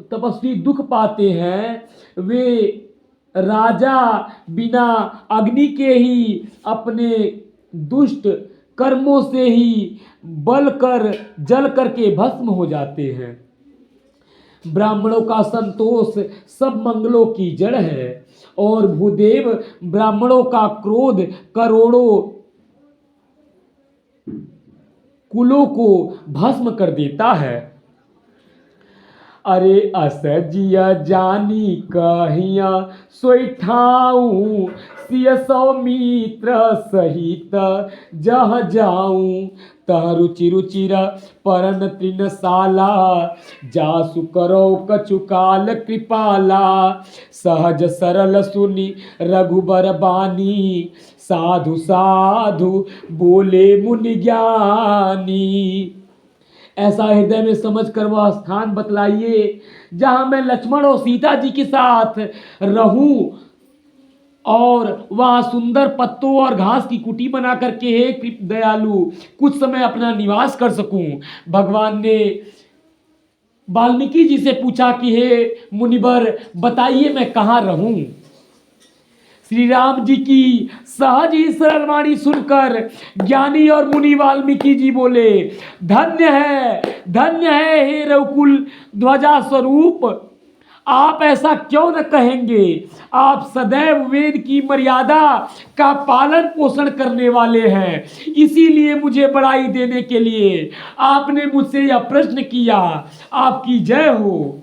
तपस्वी दुख पाते हैं, वे राजा बिना अग्नि के ही अपने दुष्ट कर्मों से ही जल करके भस्म हो जाते हैं। ब्राह्मणों का संतोष सब मंगलों की जड़ है और भूदेव ब्राह्मणों का क्रोध करोड़ों कुलों को भस्म कर देता है। अरे असजिया जानी कहिया सोईठाऊं, सिय सौमित्र सहित जह जाऊं। तह रुचि रुचिर परन तृणशाला, जासु करो कचुकाल कृपाला। सहज सरल सुनि रघुबर बानी, साधु साधु बोले मुनि ज्ञानी। ऐसा हृदय में समझ कर वह स्थान बतलाइए जहां मैं लक्ष्मण और सीता जी के साथ रहूं और वहां सुंदर पत्तों और घास की कुटी बना करके हे दयालु कुछ समय अपना निवास कर सकूं। भगवान ने वाल्मीकि जी से पूछा कि हे मुनिवर, बताइए मैं कहां रहूं। श्री राम जी की सहज ही सरल वाणी सुनकर ज्ञानी और मुनि वाल्मीकि जी बोले, धन्य है हे रघुकुल ध्वजा स्वरूप, आप ऐसा क्यों न कहेंगे। आप सदैव वेद की मर्यादा का पालन पोषण करने वाले हैं, इसीलिए मुझे बड़ाई देने के लिए आपने मुझसे यह प्रश्न किया। आपकी जय हो।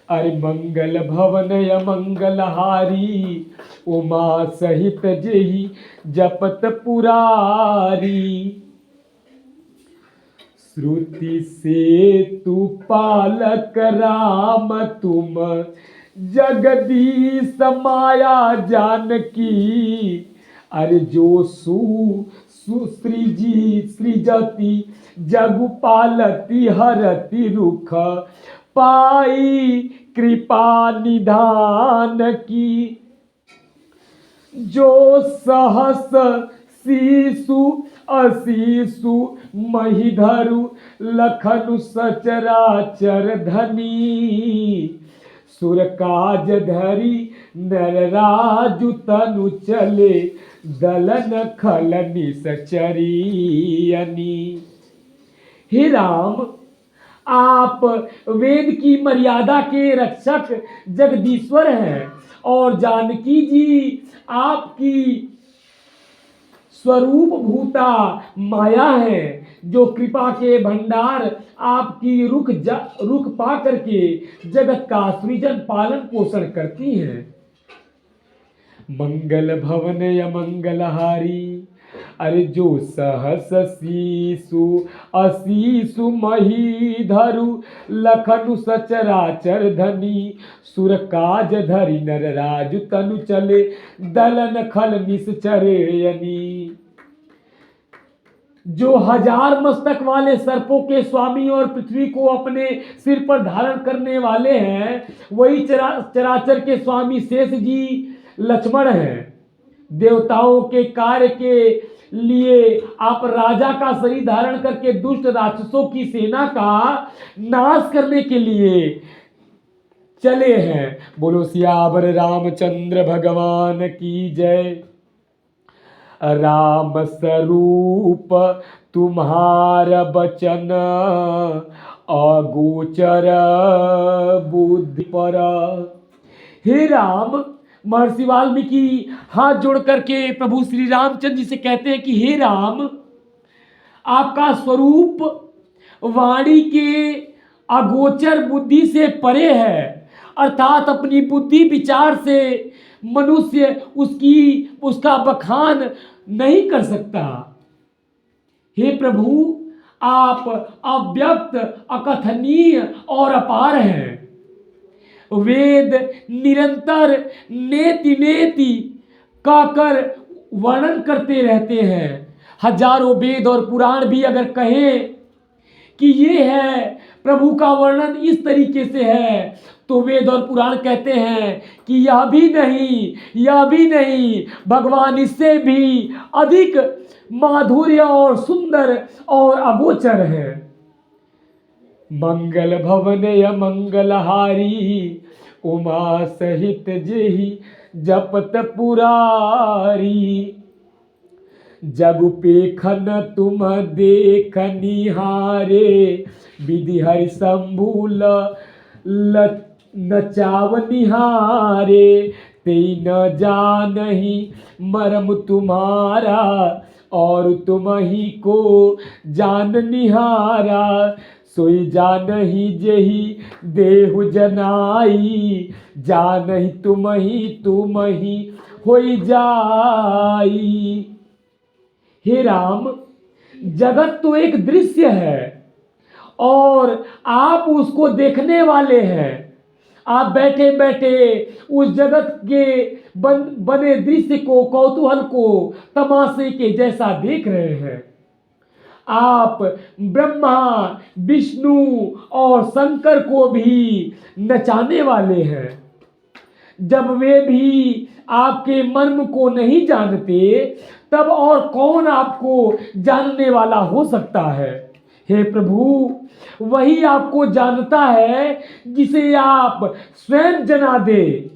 अरे मंगल भवन अमंगल हारी, उमा सहित जेहि जपत पुरारी। श्रुति से तू पालक राम तुम, जगदीश माया जानकी। अरे जो सृजति जगु पालती हरति रुख, पाई कृपा निधान की। जो सहस शीशु अशीशु महिधरु, लखनु सचराचर धनी। सुर काज धरी नर राजु तनु चले, दलन खल निसचरियनी। हे राम, आप वेद की मर्यादा के रक्षक जगदीश्वर हैं और जानकी जी आपकी स्वरूप भूता माया है, जो कृपा के भंडार आपकी रुख पा करके जगत का सृजन पालन पोषण करती हैं। मंगल भवन या मंगलहारी, अरे जो सहस शीशु अशीषु मही धरु लखनु सचराचर धनी सुर काज धरि नर राजु तनु चले दलन खल निश्चरयनी। जो 1000 मस्तक वाले सर्पों के स्वामी और पृथ्वी को अपने सिर पर धारण करने वाले हैं, वही चराचर के स्वामी शेष जी लक्ष्मण हैं। देवताओं के कार्य के लिए आप राजा का शरीर धारण करके दुष्ट राक्षसों की सेना का नाश करने के लिए चले हैं। बोलो सियावर रामचंद्र भगवान की जय। राम स्वरूप तुम्हारा बचन अगोचर बुद्धि पर। हे राम, महर्षि वाल्मीकि हाथ जोड़ करके प्रभु श्री रामचंद्र जी से कहते हैं कि हे राम, आपका स्वरूप वाणी के अगोचर बुद्धि से परे है, अर्थात अपनी बुद्धि विचार से मनुष्य उसका बखान नहीं कर सकता। हे प्रभु, आप अव्यक्त, अकथनीय और अपार हैं। वेद निरंतर नेति नेति कहकर वर्णन करते रहते हैं। हजारों वेद और पुराण भी अगर कहें कि ये है, प्रभु का वर्णन इस तरीके से है, तो वेद और पुराण कहते हैं कि यह भी नहीं, भगवान इससे भी अधिक माधुर्य और सुंदर और अगोचर है। मंगल भवन या मंगलहारी, उमा सहित जेहि जपत पुरारी। जग पेखन तुम देख निहारे, विधि हरि शंभु नचाव निहारे। ते न जानहि मरम तुम्हारा, और तुम ही को जान निहारा। सोई जानहि जेहि देहु जनाई, जानहि तुम ही होई जाई। हे राम, जगत तो एक दृश्य है और आप उसको देखने वाले हैं। आप बैठे बैठे उस जगत के बने दृश्य को, कौतूहल को तमाशे के जैसा देख रहे हैं। आप ब्रह्मा, विष्णु और शंकर को भी नचाने वाले हैं। जब वे भी आपके मर्म को नहीं जानते, तब और कौन आपको जानने वाला हो सकता है। हे प्रभु, वही आपको जानता है जिसे आप स्वयं जना दे,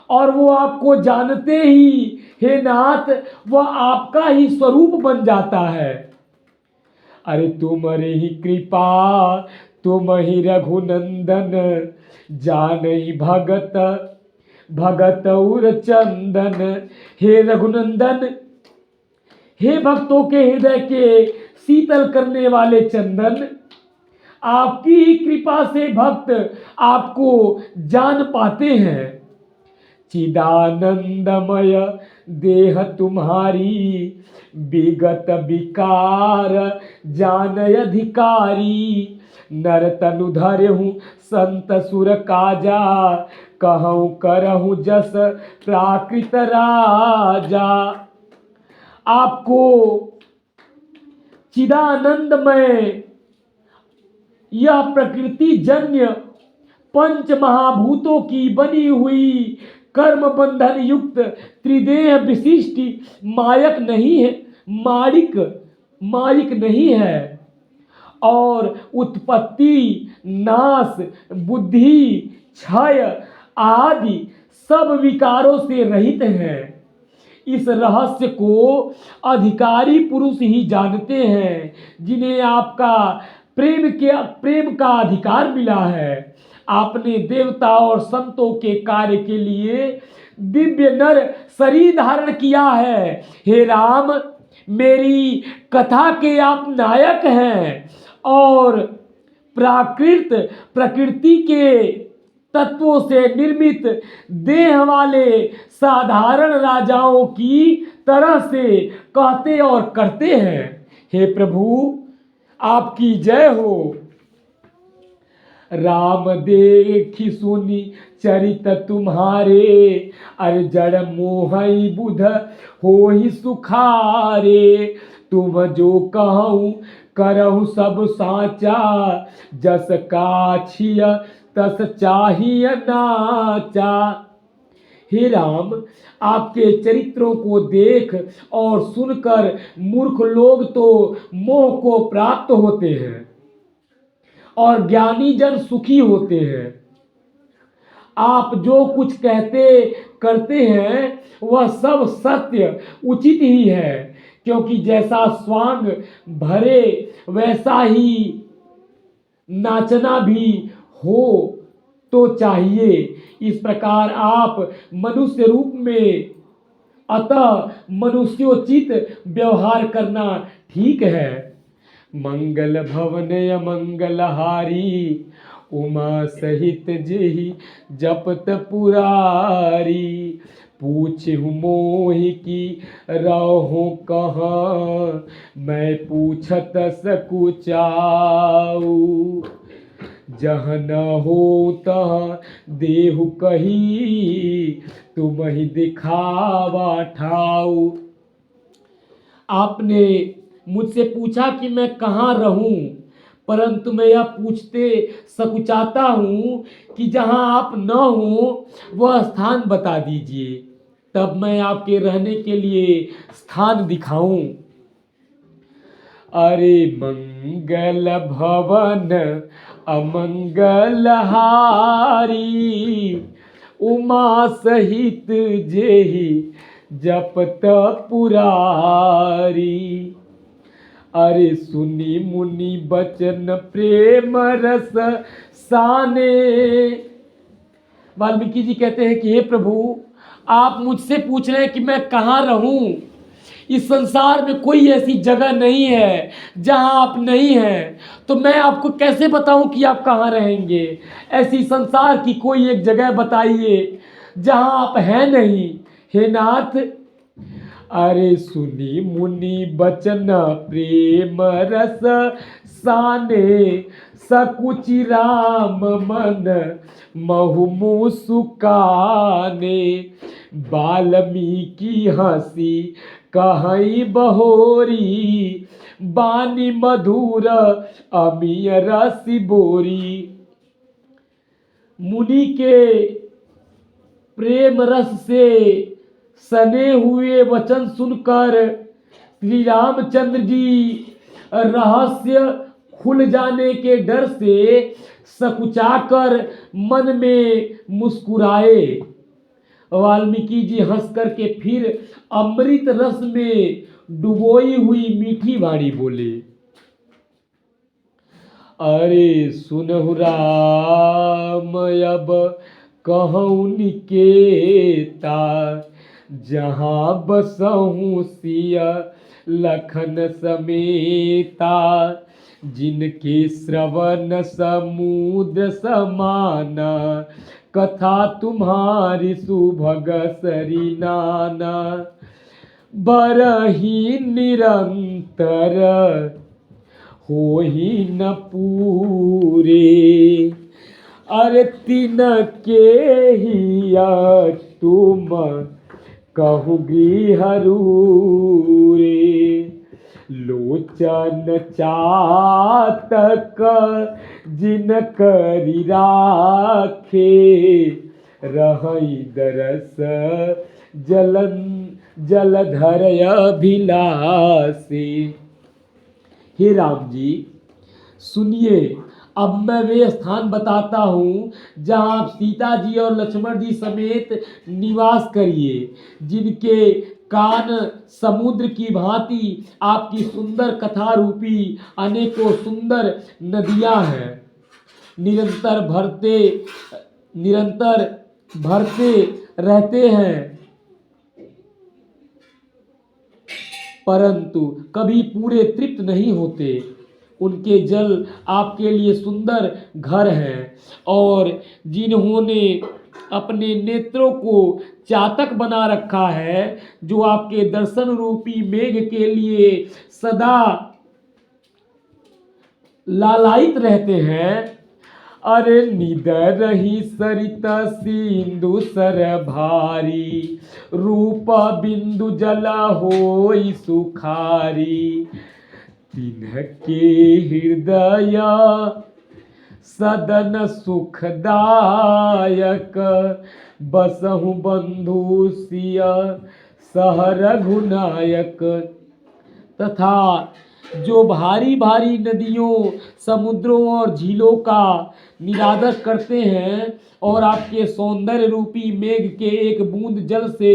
और वो आपको जानते ही हे नाथ, वह आपका ही स्वरूप बन जाता है। अरे तुम्हारे ही कृपा, तुम ही रघुनंदन, जानई भगत उर चंदन। हे रघुनंदन, हे भक्तों के हृदय के शीतल करने वाले चंदन, आपकी ही कृपा से भक्त आपको जान पाते हैं। चिदानंदमय देह तुम्हारी, विगत विकार जानय अधिकारी। नर तनु धरहूँ संत सुर काजा, कहूँ करहूँ जस प्राकृत राजा। आपको चिदानंदमय यह प्रकृति जन्य पंच महाभूतों की बनी हुई कर्म बंधन युक्त त्रिदेह विशिष्ट मायक नहीं है, मायिक नहीं है, और उत्पत्ति, नाश, बुद्धि, क्षय आदि सब विकारों से रहित हैं। इस रहस्य को अधिकारी पुरुष ही जानते हैं, जिन्हें आपका प्रेम का अधिकार मिला है। आपने देवता और संतों के कार्य के लिए दिव्य नर शरीर धारण किया है। हे राम, मेरी कथा के आप नायक हैं और प्रकृति के तत्वों से निर्मित देह वाले साधारण राजाओं की तरह से कहते और करते हैं। हे प्रभु, आपकी जय हो। राम देखी सुनी चरित तुम्हारे, अरे जड़ मोहई बुध हो ही सुखारे। तुम जो कहूँ करहु सब साचा, जस काछिय तस चाहिए नाचा। हे राम, आपके चरित्रों को देख और सुनकर मूर्ख लोग तो मोह को प्राप्त होते हैं और ज्ञानी जन सुखी होते हैं। आप जो कुछ कहते करते हैं वह सब सत्य उचित ही है, क्योंकि जैसा स्वांग भरे वैसा ही नाचना भी हो तो चाहिए। इस प्रकार आप मनुष्य रूप में, अतः मनुष्योचित व्यवहार करना ठीक है। मंगल भवन मंगलहारी, उमा सहित जेहि जपत पुरारी। पूछहु मोहि की रहो कहाँ, मैं पूछत सकुचाऊ। जहाँ न हो तहाँ देहु कही, तुम ही दिखावा ठाऊ। आपने मुझसे पूछा कि मैं कहाँ रहूं, परंतु मैं यह पूछते सकुचाता हूँ कि जहाँ आप न हो वह स्थान बता दीजिए, तब मैं आपके रहने के लिए स्थान दिखाऊं। अरे मंगल भवन अमंगल हारी, उमा सहित जेहि जपत पुरारी। अरे सुनी मुनि बचन प्रेम रस साने। वाल्मीकि जी कहते हैं कि हे प्रभु, आप मुझसे पूछ रहे हैं कि मैं कहाँ रहूं। इस संसार में कोई ऐसी जगह नहीं है जहां आप नहीं हैं, तो मैं आपको कैसे बताऊं कि आप कहाँ रहेंगे। ऐसी संसार की कोई एक जगह बताइए जहां आप हैं नहीं, हे नाथ। अरे सुनी मुनि बचन प्रेम रस साने, सकुचि राम मन महु मुसुकाने। वाल्मीकि हंसी कहई बहोरी, बानी मधुर अमीय रसी बोरी। मुनि के प्रेम रस से सने हुए वचन सुनकर श्री रामचंद्र जी रहस्य खुल जाने के डर से सकुचाकर मन में मुस्कुराए। वाल्मीकि जी हंस करके फिर अमृत रस में डुबोई हुई मीठी वाणी बोले। अरे सुनहु राम अब कहूँ निकेता, जहाँ बसहूँ सिया लखन समेता। जिनके श्रवण समुद्र समाना, कथा तुम्हारी सुभग सरी नाना। बरही निरंतर हो ही न पूरे, अरे तिनके हिया तुम कहूँगी हरूले। लोचन चातक जिन करी राखे, रहई दरस जलधर अभिलाषी। हे राम जी, सुनिए, अब मैं वे स्थान बताता हूँ जहाँ आप सीता जी और लक्ष्मण जी समेत निवास करिए, जिनके कान समुद्र की भांति आपकी सुंदर कथा रूपी अनेकों सुंदर नदियां हैं, निरंतर भरते रहते हैं, परंतु कभी पूरे तृप्त नहीं होते। उनके जल आपके लिए सुंदर घर हैं, और जिन्होंने अपने नेत्रों को चातक बना रखा है, जो आपके दर्शन रूपी मेघ के लिए सदा लालायित रहते हैं। अरे निदर रही सरिता सिंधु सर भारी, रूप बिंदु जला होई सुखारी, तिनके हृदय सदन सुखदायक, बसहु बंधु सिय सह रघुनायक। तथा जो भारी भारी नदियों, समुद्रों और झीलों का निरादर करते हैं और आपके सौंदर्य रूपी मेघ के एक बूंद जल से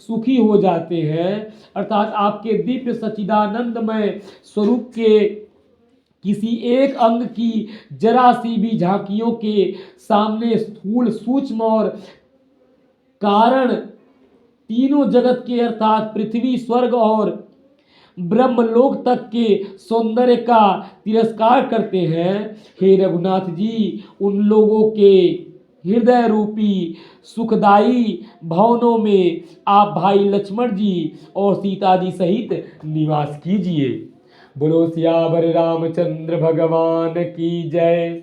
सुखी हो जाते हैं, अर्थात आपके दिव्य सच्चिदानंदमय स्वरूप के किसी एक अंग की जरा सी भी झांकियों के सामने स्थूल, सूक्ष्म और कारण तीनों जगत के अर्थात पृथ्वी, स्वर्ग और ब्रह्मलोक तक के सौंदर्य का तिरस्कार करते हैं। हे रघुनाथ जी, उन लोगों के हृदय रूपी सुखदायी भवनों में आप भाई लक्ष्मण जी और सीता जी सहित निवास कीजिए। बोलो सियावर रामचंद्र भगवान की जय।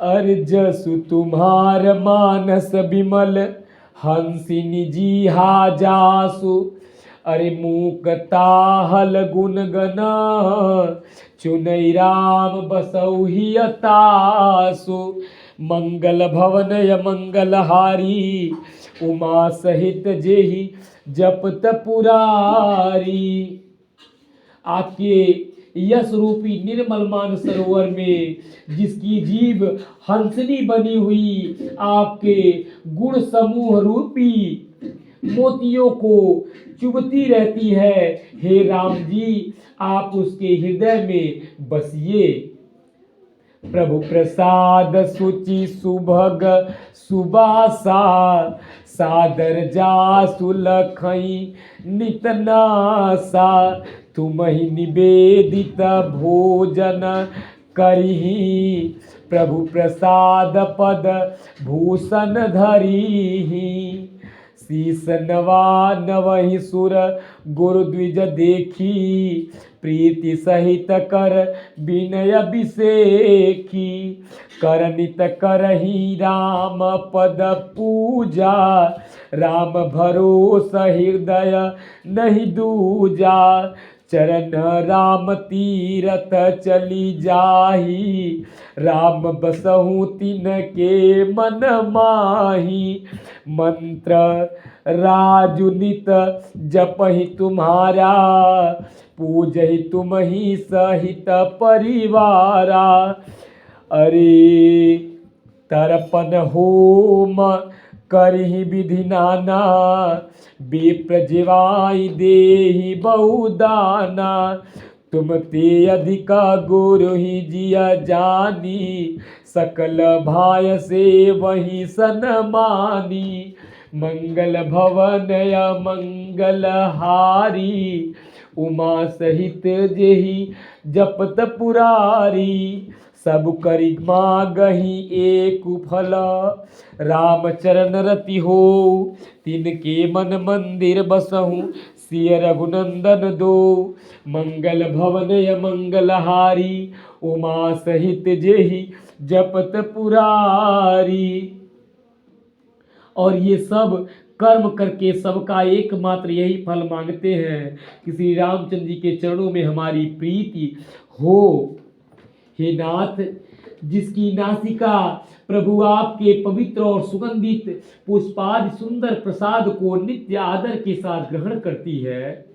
अर्जसु तुम्हार मानस बिमल, हंसिनी जी हा जासु, अरे मूक ताहल गुण गना, चुनई राम बसौहि तासु, मंगल भवनय मंगल हारी, उमा सहित जेहि जपत पुरारी। आपके यश रूपी निर्मल मान सरोवर में जिसकी जीव हंसनी बनी हुई आपके गुण समूह रूपी मोतियों को चुभती रहती है, हे राम जी, आप उसके हृदय में बसिए। प्रभु प्रसाद सुचि सुभग सुबासा, सादर जासु लखई नितनासा, तुमहि निवेदित भोजन करिहि, प्रभु प्रसाद पद भूषण धरिहि, शीस नवा नवहि सुर गुरु द्विज देखी, प्रीति सहित कर विनय अभिषेकी, करनित करहि राम पद पूजा, राम भरोस हृदय नहीं दूजा, चरण राम तीरथ चली जाही, राम बसहु तिनके मन माही, मंत्र राजुनित जपहि तुम्हारा, पूजहि तुम ही सहित परिवारा। अरे तर्पण होम करहि विधि नाना, विप्र जिवाई देहि बहुदाना, तुम ते अधिका गुरु ही जिया जानी, सकल भाय से वही सनमानी, मंगल भवन या मंगल हारी, उमा सहित जेहि जपत पुरारी, सब करि मागहि एक फल, राम चरण रति हो तिनके मन मंदिर बसहु, सिय रघुनंदन दो, मंगल भवन य मंगल हारी, उमा सहित जेहि जपत पुरारी। और ये सब कर्म करके सबका एकमात्र यही फल मांगते हैं कि श्री रामचंद्र जी के चरणों में हमारी प्रीति हो। हे नाथ, जिसकी नासिका प्रभु आपके पवित्र और सुगंधित पुष्पादि सुंदर प्रसाद को नित्य आदर के साथ ग्रहण करती है,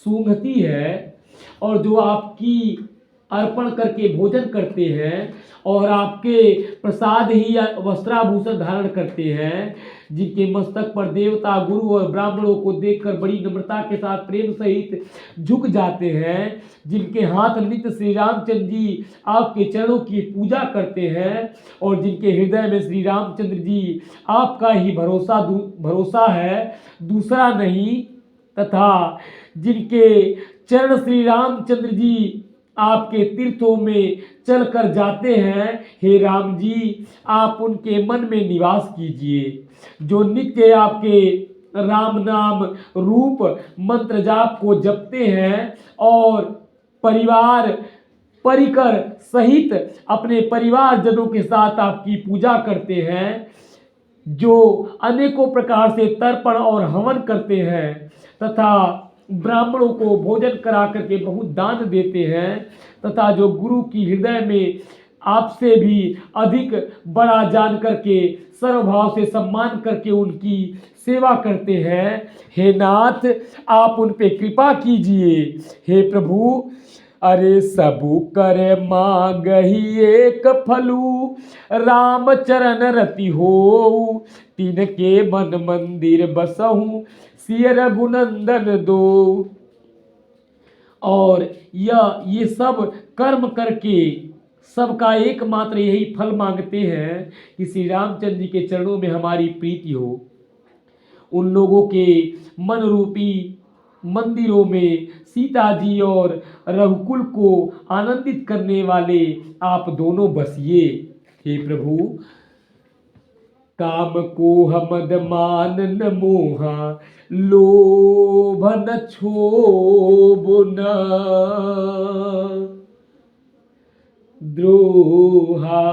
सूंघती है, और जो आपकी अर्पण करके भोजन करते हैं और आपके प्रसाद ही वस्त्राभूषण धारण करते हैं, जिनके मस्तक पर देवता, गुरु और ब्राह्मणों को देखकर बड़ी नम्रता के साथ प्रेम सहित झुक जाते हैं, जिनके हाथ नित्य श्री रामचंद्र जी आपके चरणों की पूजा करते हैं और जिनके हृदय में श्री रामचंद्र जी आपका ही भरोसा है, दूसरा नहीं, तथा जिनके चरण श्री रामचंद्र जी आपके तीर्थों में चलकर जाते हैं, हे राम जी आप उनके मन में निवास कीजिए, जो नित्य आपके राम नाम रूप मंत्र जाप को जपते हैं और परिवार परिकर सहित अपने परिवारजनों के साथ आपकी पूजा करते हैं, जो अनेकों प्रकार से तर्पण और हवन करते हैं तथा ब्राह्मणों को भोजन करा करके बहुत दान देते हैं, तथा जो गुरु की हृदय में आपसे भी अधिक बड़ा जान करके सर्वभाव से सम्मान करके उनकी सेवा करते हैं, हे नाथ आप उन पे कृपा कीजिए। हे प्रभु, अरे सबु कर मांगहि एक फलू, राम चरण रति हो, तिनके मन मंदिर बसहु, सिय रघुनंदन दो। और ये सब कर्म करके सबका एकमात्र यही फल मांगते हैं कि श्री रामचंद्र जी के चरणों में हमारी प्रीति हो। उन लोगों के मन रूपी मंदिरों में सीता जी और रघुकुल को आनंदित करने वाले आप दोनों बसिए। हे प्रभु, काम को मद मान न मोहा, लोभ न क्षोभ न द्रोहा।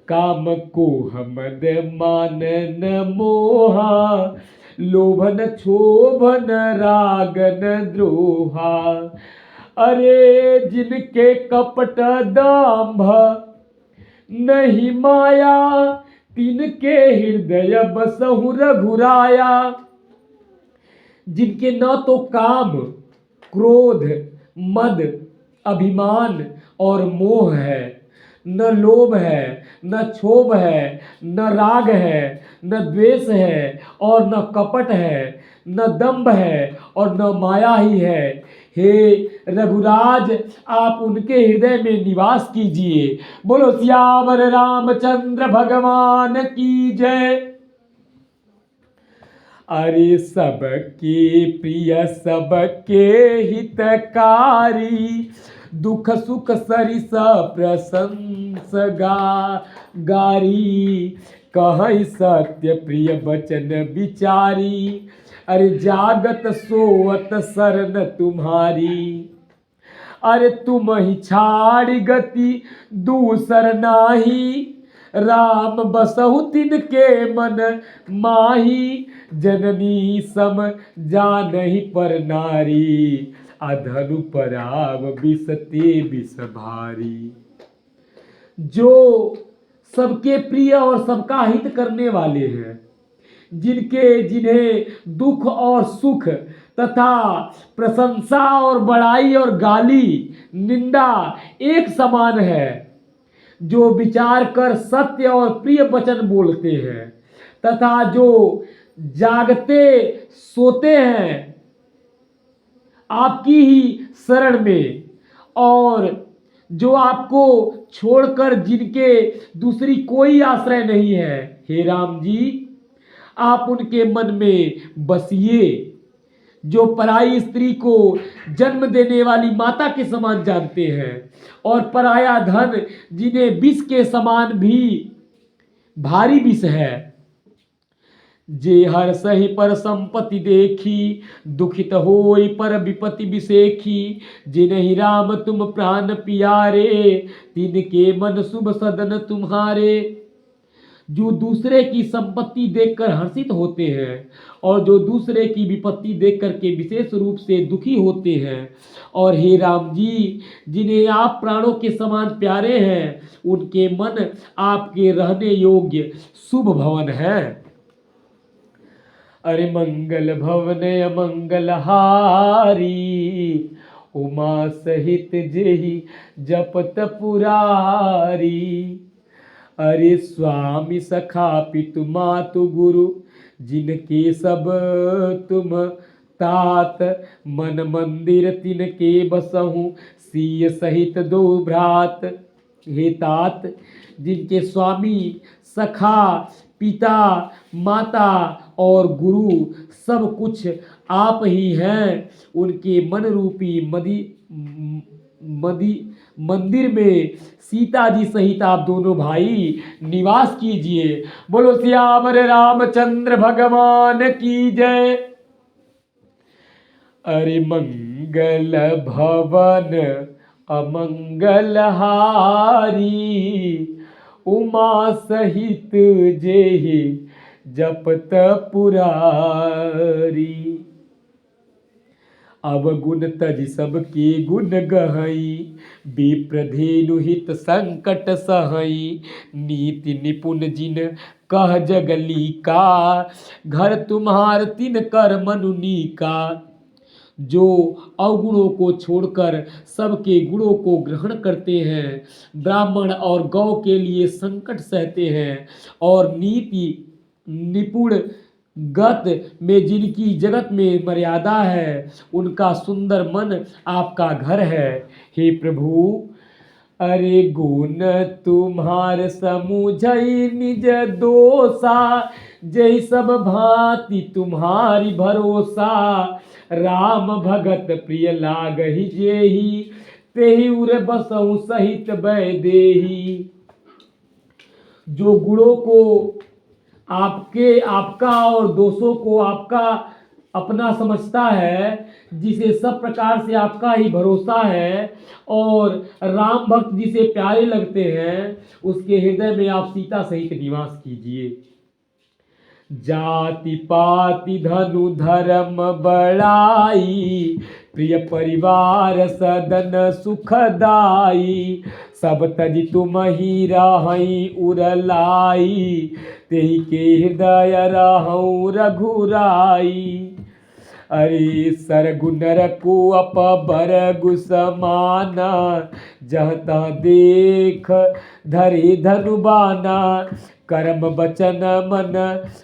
काम को मद मान न मोहा, लोभ न क्षोभ न राग न द्रोहा। अरे जिनके कपट दांभ नहीं माया, तिनके हृदय बसहु रघुराया। जिनके न तो काम, क्रोध, मद, अभिमान और मोह है, न लोभ है, न क्षोभ है, न राग है, न द्वेष है और न कपट है, न दंभ है और न माया ही है। हे रघुराज आप उनके हृदय में निवास कीजिए। बोलो सियावर रामचंद्र भगवान की जय। अरे सबके प्रिय सबके हितकारी, दुख सुख सरिस प्रशंस गारी। कहै सत्य प्रिय बचन विचारी, अरे जागत सोवत शरण तुम्हारी। अरे तुम ही छाड़ गति दूसर नाही, राम बसहु तिनके मन माही। जननी सम जानहि पर नारी, अधनु पराव बिसते बिस भारी। जो सबके प्रिय और सबका हित करने वाले हैं, जिन्हें दुख और सुख तथा प्रशंसा और बड़ाई और गाली निंदा एक समान है, जो विचार कर सत्य और प्रिय वचन बोलते हैं तथा जो जागते सोते हैं आपकी ही शरण में, और जो आपको छोड़कर जिनके दूसरी कोई आश्रय नहीं है, हे राम जी आप उनके मन में बसिए। जो पराई स्त्री को जन्म देने वाली माता के समान जानते हैं और पराया धन जिन्हें विष के समान भी भारी विष है। जे हर सही पर संपत्ति देखी, दुखित होई पर विपत्ति विसेखी। जिन्हि राम तुम प्राण पियारे, तिनके मन शुभ सदन तुम्हारे। जो दूसरे की संपत्ति देखकर हर्षित होते हैं और जो दूसरे की विपत्ति देख करके विशेष रूप से दुखी होते हैं, और हे राम जी जिन्हें आप प्राणों के समान प्यारे हैं, उनके मन आपके रहने योग्य शुभ भवन है। अरे मंगल भवन अमंगल हारी, उमा सहित जेहि जपत पुरारी। अरे स्वामी सखा पितु मातु गुरु जिनके सब तुम तात, मन मंदिर तिनके बसहु सिय सहित दो भ्रात। हे तात, जिनके स्वामी सखा पिता माता और गुरु सब कुछ आप ही हैं, उनके मन रूपी मंदिर में सीता जी सहित आप दोनों भाई निवास कीजिए। बोलो सियावर रामचंद्र भगवान की जय। अरे मंगल भवन अमंगल हारी, उमा सहित जेहि जपत पुरारी। अवगुण तज सबके गुण गहई, विप्रधेनु हित संकट सहई। नीति निपुण जिन कह जगली का, घर तुम्हार तिन कर मनुनी का। जो अवगुणों को छोड़कर सबके गुणों को ग्रहण करते हैं, ब्राह्मण और गौ के लिए संकट सहते हैं, और नीति निपुण गत में जिनकी जगत में मर्यादा है, उनका सुंदर मन आपका घर है। हे प्रभु, अरे गुण तुम्हार समुझई निज दोषा, जय सब भांति तुम्हारी भरोसा। राम भगत प्रिय लागहि जेहि, तेहि उर बसहु सहित वैदेही। जो गुणों को आपका और दोषों को आपका अपना समझता है, जिसे सब प्रकार से आपका ही भरोसा है, और राम भक्त जिसे प्यारे लगते हैं, उसके हृदय में आप सीता सहित निवास कीजिए। जाति पाति धनु धर्म बड़ाई, प्रिय परिवार सदन सुखदाई। सब तज तुम ही रहई उरलाई, तेहि के हृदय रहऊ रघुराई। अरे सरगु नरकु अपबरगु समाना, जह तह देख धरे धनुबाना। कर्म बचन मन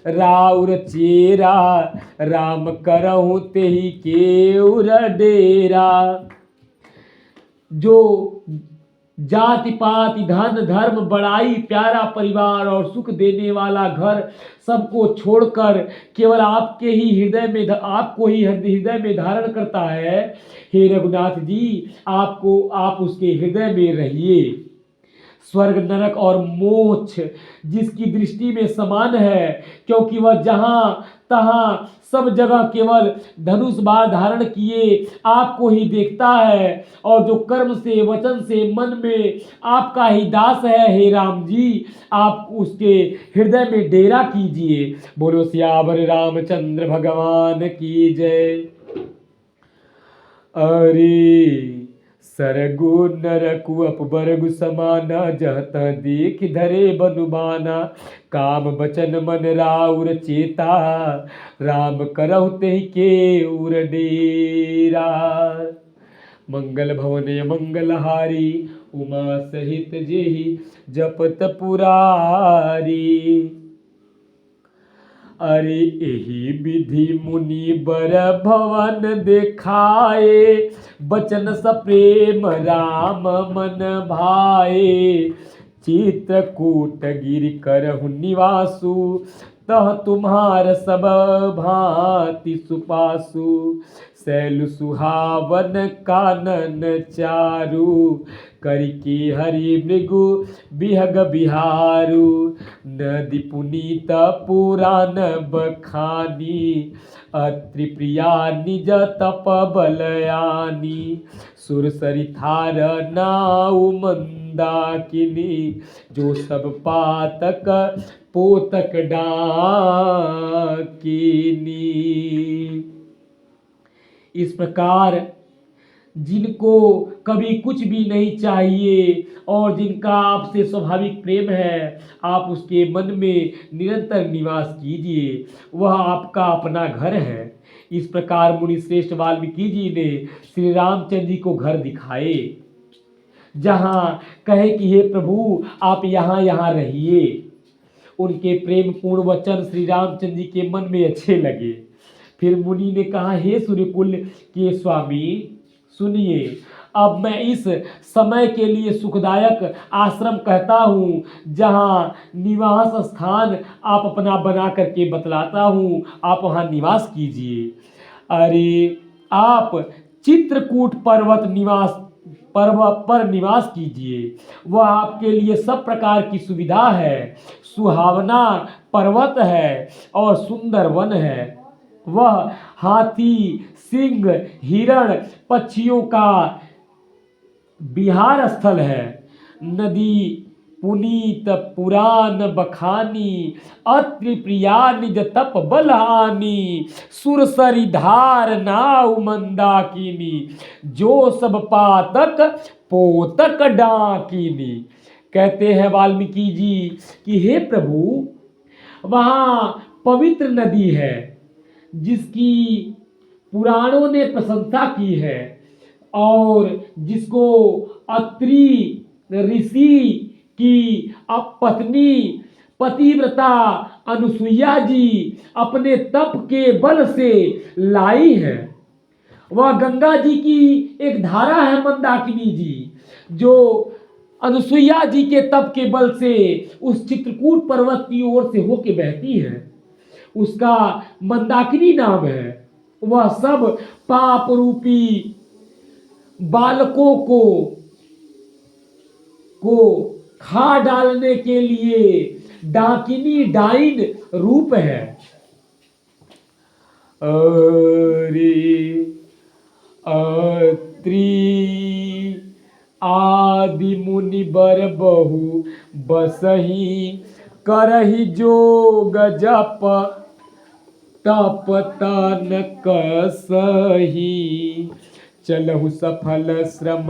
राउर चेरा, राम करहु तेहि के उर डेरा। जो जाति पाति धन धर्म बड़ाई प्यारा परिवार और सुख देने वाला घर सबको छोड़कर केवल आपको ही हृदय में धारण करता है, हे रघुनाथ जी, आप उसके हृदय में रहिए। स्वर्ग नरक और मोक्ष जिसकी दृष्टि में समान है, क्योंकि वह जहां तहां सब जगह केवल धनुष बाण धारण किए आपको ही देखता है, और जो कर्म से वचन से मन में आपका ही दास है, हे राम जी, आप उसके हृदय में डेरा कीजिए। बोलो सियावर रामचंद्र भगवान की जय। अरे सरगु नरकु अपबरगु समाना, जहत देख धरे बनुबाना। काम बचन मन राउर चेता, राम करहु तेहि के उर डेरा। मंगल भवन मंगल हारी, उमा सहित जेहि जपत पुरारी। अरे एहि विधि मुनि बर भवन देखाए, बचन सप्रेम राम मन भाए। चित्रकूट गिरि करहु निवासु, तह तुम्हार सब भांति सुपासु। शैल सुहावन कानन चारु, करिके हरि मृगु बिहग बिहारु। नदी पुनीत पुराण बखानी, अत्रि प्रिया निज तप बलयानी। सुर सरिथार नाउ मंदाकिनी, जो सब पातक पोतक डाकिनी। इस प्रकार जिनको कभी कुछ भी नहीं चाहिए और जिनका आपसे स्वाभाविक प्रेम है, आप उसके मन में निरंतर निवास कीजिए। वह आपका अपना घर है। इस प्रकार मुनि श्रेष्ठ वाल्मीकि जी ने श्री रामचंद्र जी को घर दिखाए, जहां कहे कि हे प्रभु आप यहाँ यहाँ रहिए। उनके प्रेम पूर्ण वचन श्री रामचंद्र जी के मन में अच्छे लगे। फिर मुनि ने कहा, हे सूर्यकुल के स्वामी सुनिए, अब मैं इस समय के लिए सुखदायक आश्रम कहता हूँ, जहाँ निवास स्थान आप अपना बना करके बतलाता हूँ, आप वहाँ निवास कीजिए। अरे आप चित्रकूट पर्वत पर निवास कीजिए, वह आपके लिए सब प्रकार की सुविधा है, सुहावना पर्वत है और सुंदर वन है। वह हाथी, सिंह, हिरण, पक्षियों का विहार स्थल है। नदी पुनीत पुराण बखानी, अत्रि प्रिया निज तप बलहानी, सुरसरी धार नाव मंदाकिनी, जो सब पातक पोतक डाकिनी। कहते हैं वाल्मीकि जी कि हे प्रभु, वहाँ पवित्र नदी है जिसकी पुराणों ने प्रशंसा की है और जिसको अत्रि ऋषि की पत्नी पतिव्रता अनुसुईया जी अपने तप के बल से लाई है। वह गंगा जी की एक धारा है मंदाकिनी जी, जो अनुसुईया जी के तप के बल से उस चित्रकूट पर्वत की ओर से होके बहती है। उसका मंदाकिनी नाम है। वह सब पाप रूपी बालकों को खा डालने के लिए डाकिनी डाइन रूप है। अरे अत्रि आदि मुनि बर बहु बसही, करही जोग जप तप तन कसही, चलहु सफल श्रम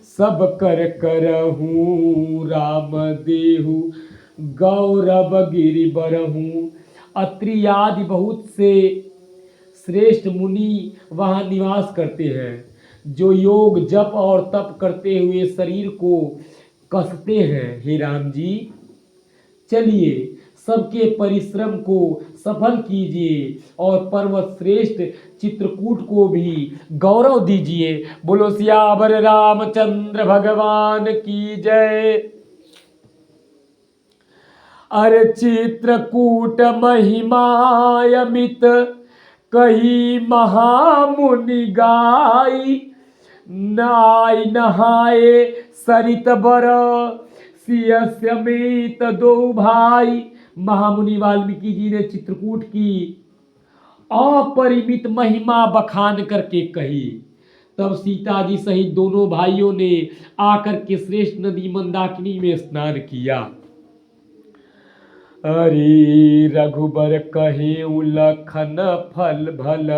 सब कर करहूँ, राम देहु गौरव गिरि बरहूँ। अत्रि आदि बहुत से श्रेष्ठ मुनि वहाँ निवास करते हैं, जो योग जप और तप करते हुए शरीर को कसते हैं। हे राम जी, चलिए सबके परिश्रम को सफल कीजिए और पर्वत श्रेष्ठ चित्रकूट को भी गौरव दीजिए। बोलो सियावर रामचंद्र भगवान की जय। अरे चित्रकूट महिमायमित कही महामुनि गाई, नाय नहाए सरित बर सिय समेत दो भाई। महामुनि वाल्मीकि जी ने चित्रकूट की अपरिमित महिमा बखान करके कही। तब सीता जी सहित दोनों भाइयों ने आकर के श्रेष्ठ नदी मंदाकिनी में स्नान किया। अरे रघुबर कहे लखन फल भल,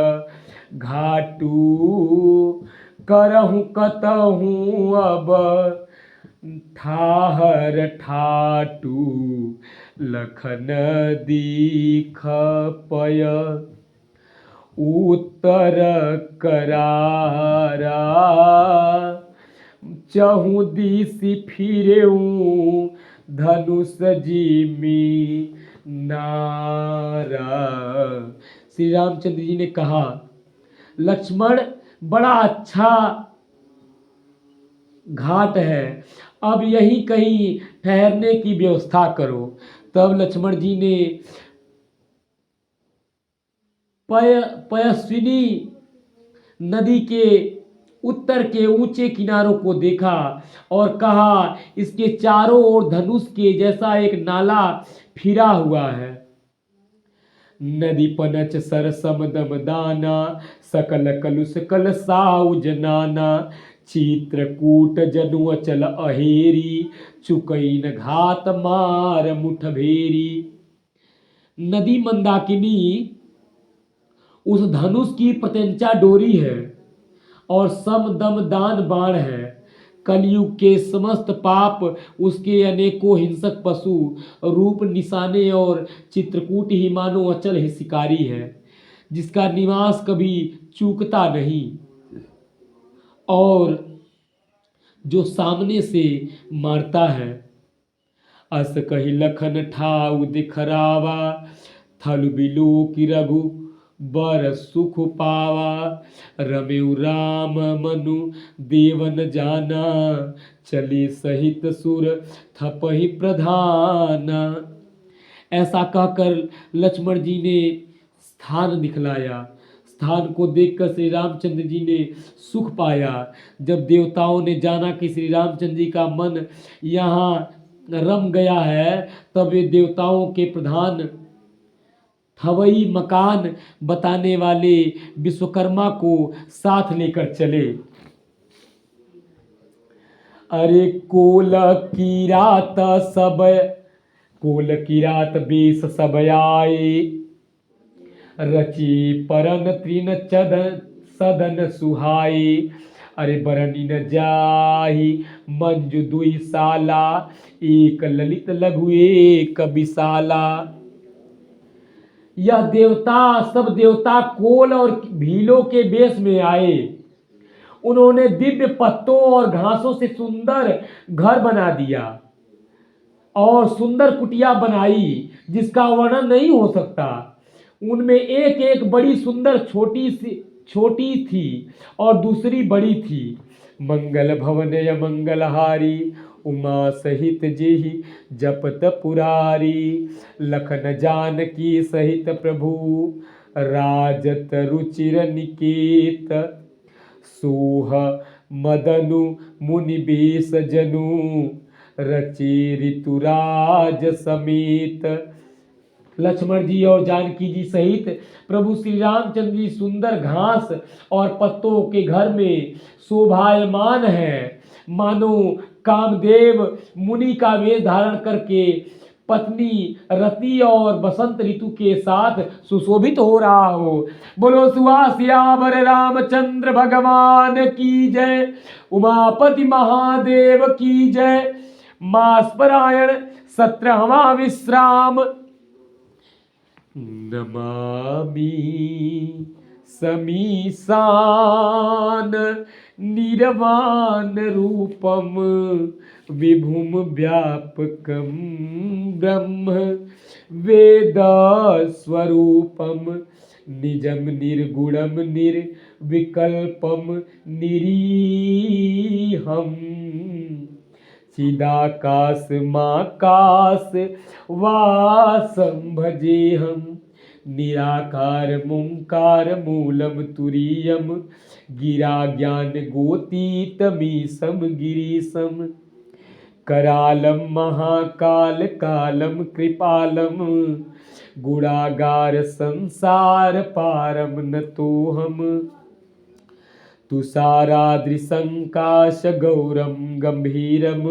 घाटू करहूँ कतहूँ अब ठाहर ठाटू, लखन दीख पय उत्तर करारा, चहु दिसि फिरेऊँ धनुष जिमी नारा। श्री रामचंद्र जी ने कहा, लक्ष्मण बड़ा अच्छा घाट है, अब यहीं कहीं ठहरने की व्यवस्था करो। तब लक्ष्मण जी ने पयस्विनी नदी के उत्तर के ऊंचे किनारों को देखा और कहा, इसके चारों ओर धनुष के जैसा एक नाला फिरा हुआ है। नदी पनच सर समदम दाना, सकल कलुष कल साउ जनाना, चित्रकूट जनु अचल अहेरी, चुकैन घात मार मुठभेरी। नदी मंदाकिनी उस धनुष की प्रत्यंचा डोरी है और सम दम दान बाण है। कलयुग के समस्त पाप उसके अनेकों हिंसक पशु रूप निशाने और चित्रकूट ही मानो अचल ही शिकारी है। जिसका निवास कभी चूकता नहीं और जो सामने से मारता है। अस कही लखन ठाउ दिखरावा, थल बिलो की रघु बर सुख पावा। रमेउ राम मनु देवन जाना, चले सहित सुर थपहि प्रधाना। ऐसा कहकर लक्ष्मण जी ने स्थान दिखलाया। स्थान को देखकर श्री रामचंद्र जी ने सुख पाया। जब देवताओं ने जाना कि श्री रामचंद्र जी का मन यहाँ रम गया है, तब वे देवताओं के प्रधान थवई मकान बताने वाले विश्वकर्मा को साथ लेकर चले। अरे कोल की रात बेस सब आए, रची परन त्रिन चदन सदन सुहाए। अरे बरनी न जाहि मंजु दुई साला, एक ललित लघु एक विशाला। यह सब देवता कोल और भीलों के वेश में आए। उन्होंने दिव्य पत्तों और घासों से सुंदर घर बना दिया और सुंदर कुटिया बनाई जिसका वर्णन नहीं हो सकता। उनमें एक एक बड़ी सुंदर छोटी थी और दूसरी बड़ी थी। मंगल भवन या मंगलहारी, उमा सहित जेहि जपत पुरारी। लखन जानकी सहित प्रभु, राजत रुचिर निकेत। सोह मदनु मुनि बेश जनु, रचे ऋतुराज समेत। लक्ष्मण जी और जानकी जी सहित प्रभु श्री रामचंद्र जी सुंदर घास और पत्तों के घर में शोभायमान है, मानो कामदेव मुनि का वेश धारण करके पत्नी रति और बसंत ऋतु के साथ सुशोभित हो रहा हो। बोलो सुहासियावर रामचंद्र भगवान की जय, उमापति महादेव की जय। मास परायण 17वां विश्राम। नमामि समीसान निर्वाण रूपम, विभुम व्यापकम ब्रह्म वेद स्वरूपम। निजम निर्गुणम निर्विकल्पम निरीहम। चिदाकाशमाकाश वासं भजेऽहं। निराकार मुंकार मूलम तुरीयम। गिरा ज्ञान गोतीतमीशं गिरीशम। करालम महाकाल कालम कृपालम। गुणागार संसार पारम नतोऽहम्। तुषाराद्रिसंकाश गौरम गंभीरम।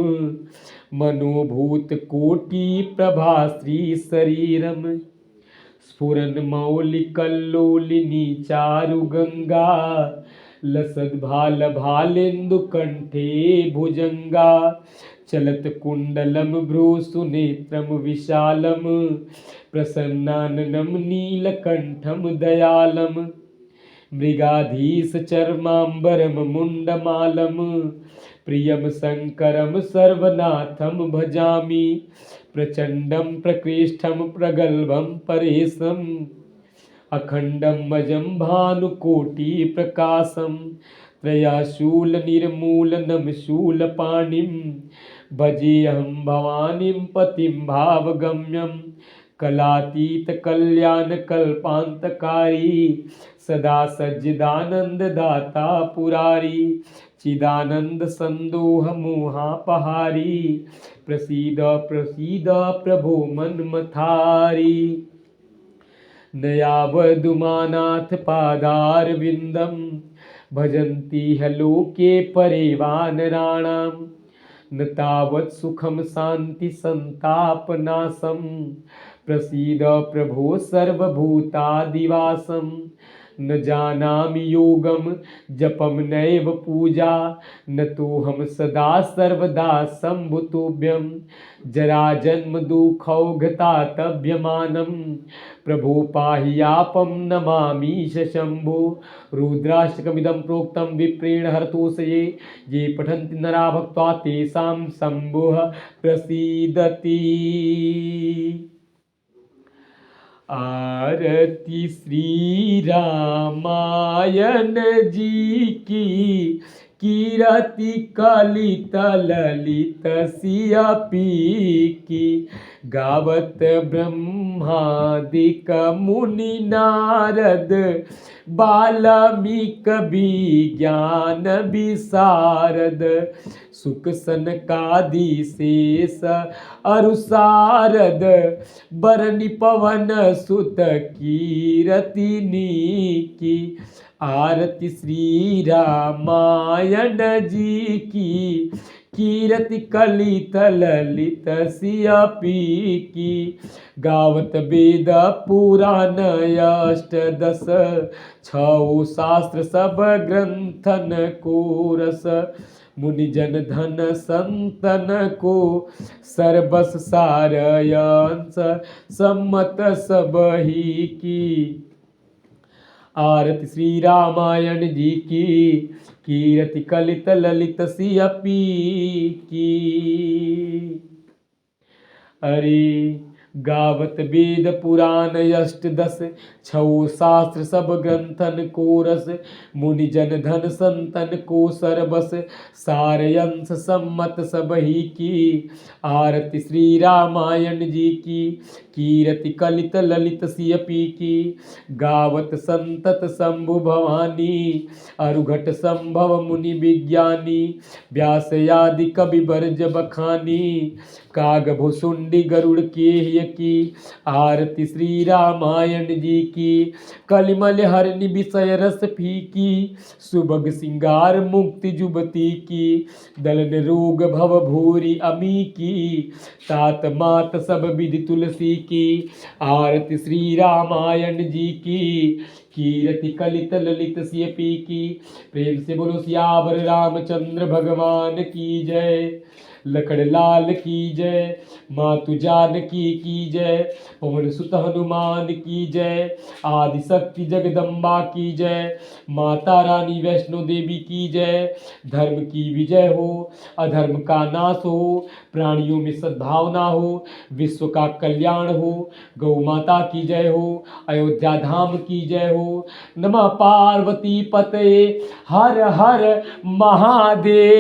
मनोभूत कोटि प्रभाश्री शरीरम। स्फुरन मौलिकल्लोलिनी चारु गंगा। लसद भाल भालेन्दु कंठे भुजंगा। चलत कुंडलम भ्रूसुनेत्रम विशालम। प्रसन्नाननम नीलकंठम दयालम। मृगाधीश चर्मांबरम मुंडमालम। प्रियम शंकरम सर्वनाथम भजामि। प्रचंडम प्रकृष्टम प्रगल्भम परेशम। अखंडम अजम भानुकोटि प्रकाशम। त्रयाशूल निर्मूलनम शूलपाणिम। भजेऽहं भवानीं पतिं भावगम्यं। कलातीत कल्याण कल्पांतकारी। सदा सज्जिदानंद दाता पुरारी। चिदानंद संदोह मोहापहारी। प्रसीद प्रसीद प्रभो मन्मथारी। नयावदुमानाथ पादारविन्दं। भजन्ति ह लोके परेवानराणां। न तावत् सुखम शांति संतापनाशम। प्रसीद प्रभो सर्वभूतादिवासम। न जानामि योगम जपम नैव पूजा न तो हम सदा सर्वदा शंभुतुभ्यं जरा जन्म दुःखौघतातभ्यमानं प्रभो पाह्यापं नमामीश शंभो। रुद्राष्टकमिदं प्रोक्तं विप्रेण हरतोषये ये पठन्ति नरा भक्त्वा तेषां शंभुः प्रसीदति। आरती श्री रामायण जी की कीरति कलित ललित सियपी की गावत ब्रह्मादिक मुनि नारद बाल्मीक विज्ञान विशारद सुख सनकादि शेष अरुसारद बरनि पवन सुत कीरतिनी की। आरती श्री रामायण जी की कीरति कलित ललित सियपी की गावत वेद पुराण अष्टदश छौ शास्त्र सब ग्रंथन को रस मुनिजन धन संतन को सर्वस सारयंस सम्मत सब ही की। आरती श्री रामायण जी की कीरति कलित ललित सियपी की। अरे गावत वेद पुराण अष्टदश छौ शास्त्र सब ग्रंथन को रस मुनिजन धन संतन को सर्वस सारयंस सम्मत सब ही की। आरती श्री रामायण जी की कीरति कलित ललित सियपी की गावत संतत शंभु भवानी अरुघट संभव मुनि विज्ञानी व्यास आदि कवि बरज बखानी काग भुसुंडी गरुड़ के की। आरती श्री रामायण जी की कलिमल हरनि विषय रस फीकी सुभग सिंगार मुक्ति जुबती की दलन रोग भव भूरी अमी की तात मात सब विधि तुलसी की। आरती श्री रामायण जी की कीरति कलित ललित सियपी की। प्रेम से बोलो सियावर रामचंद्र भगवान की जय। लखड़ लाल की जय। मातु जानकी की जय। पवन सुत हनुमान की जय। आदि शक्ति जगदम्बा की जय। माता रानी वैष्णो देवी की जय। धर्म की विजय हो अधर्म का नाश हो प्राणियों में सद्भावना हो विश्व का कल्याण हो गौ माता की जय हो अयोध्या धाम की जय हो। नमः पार्वती पते हर हर महादेव।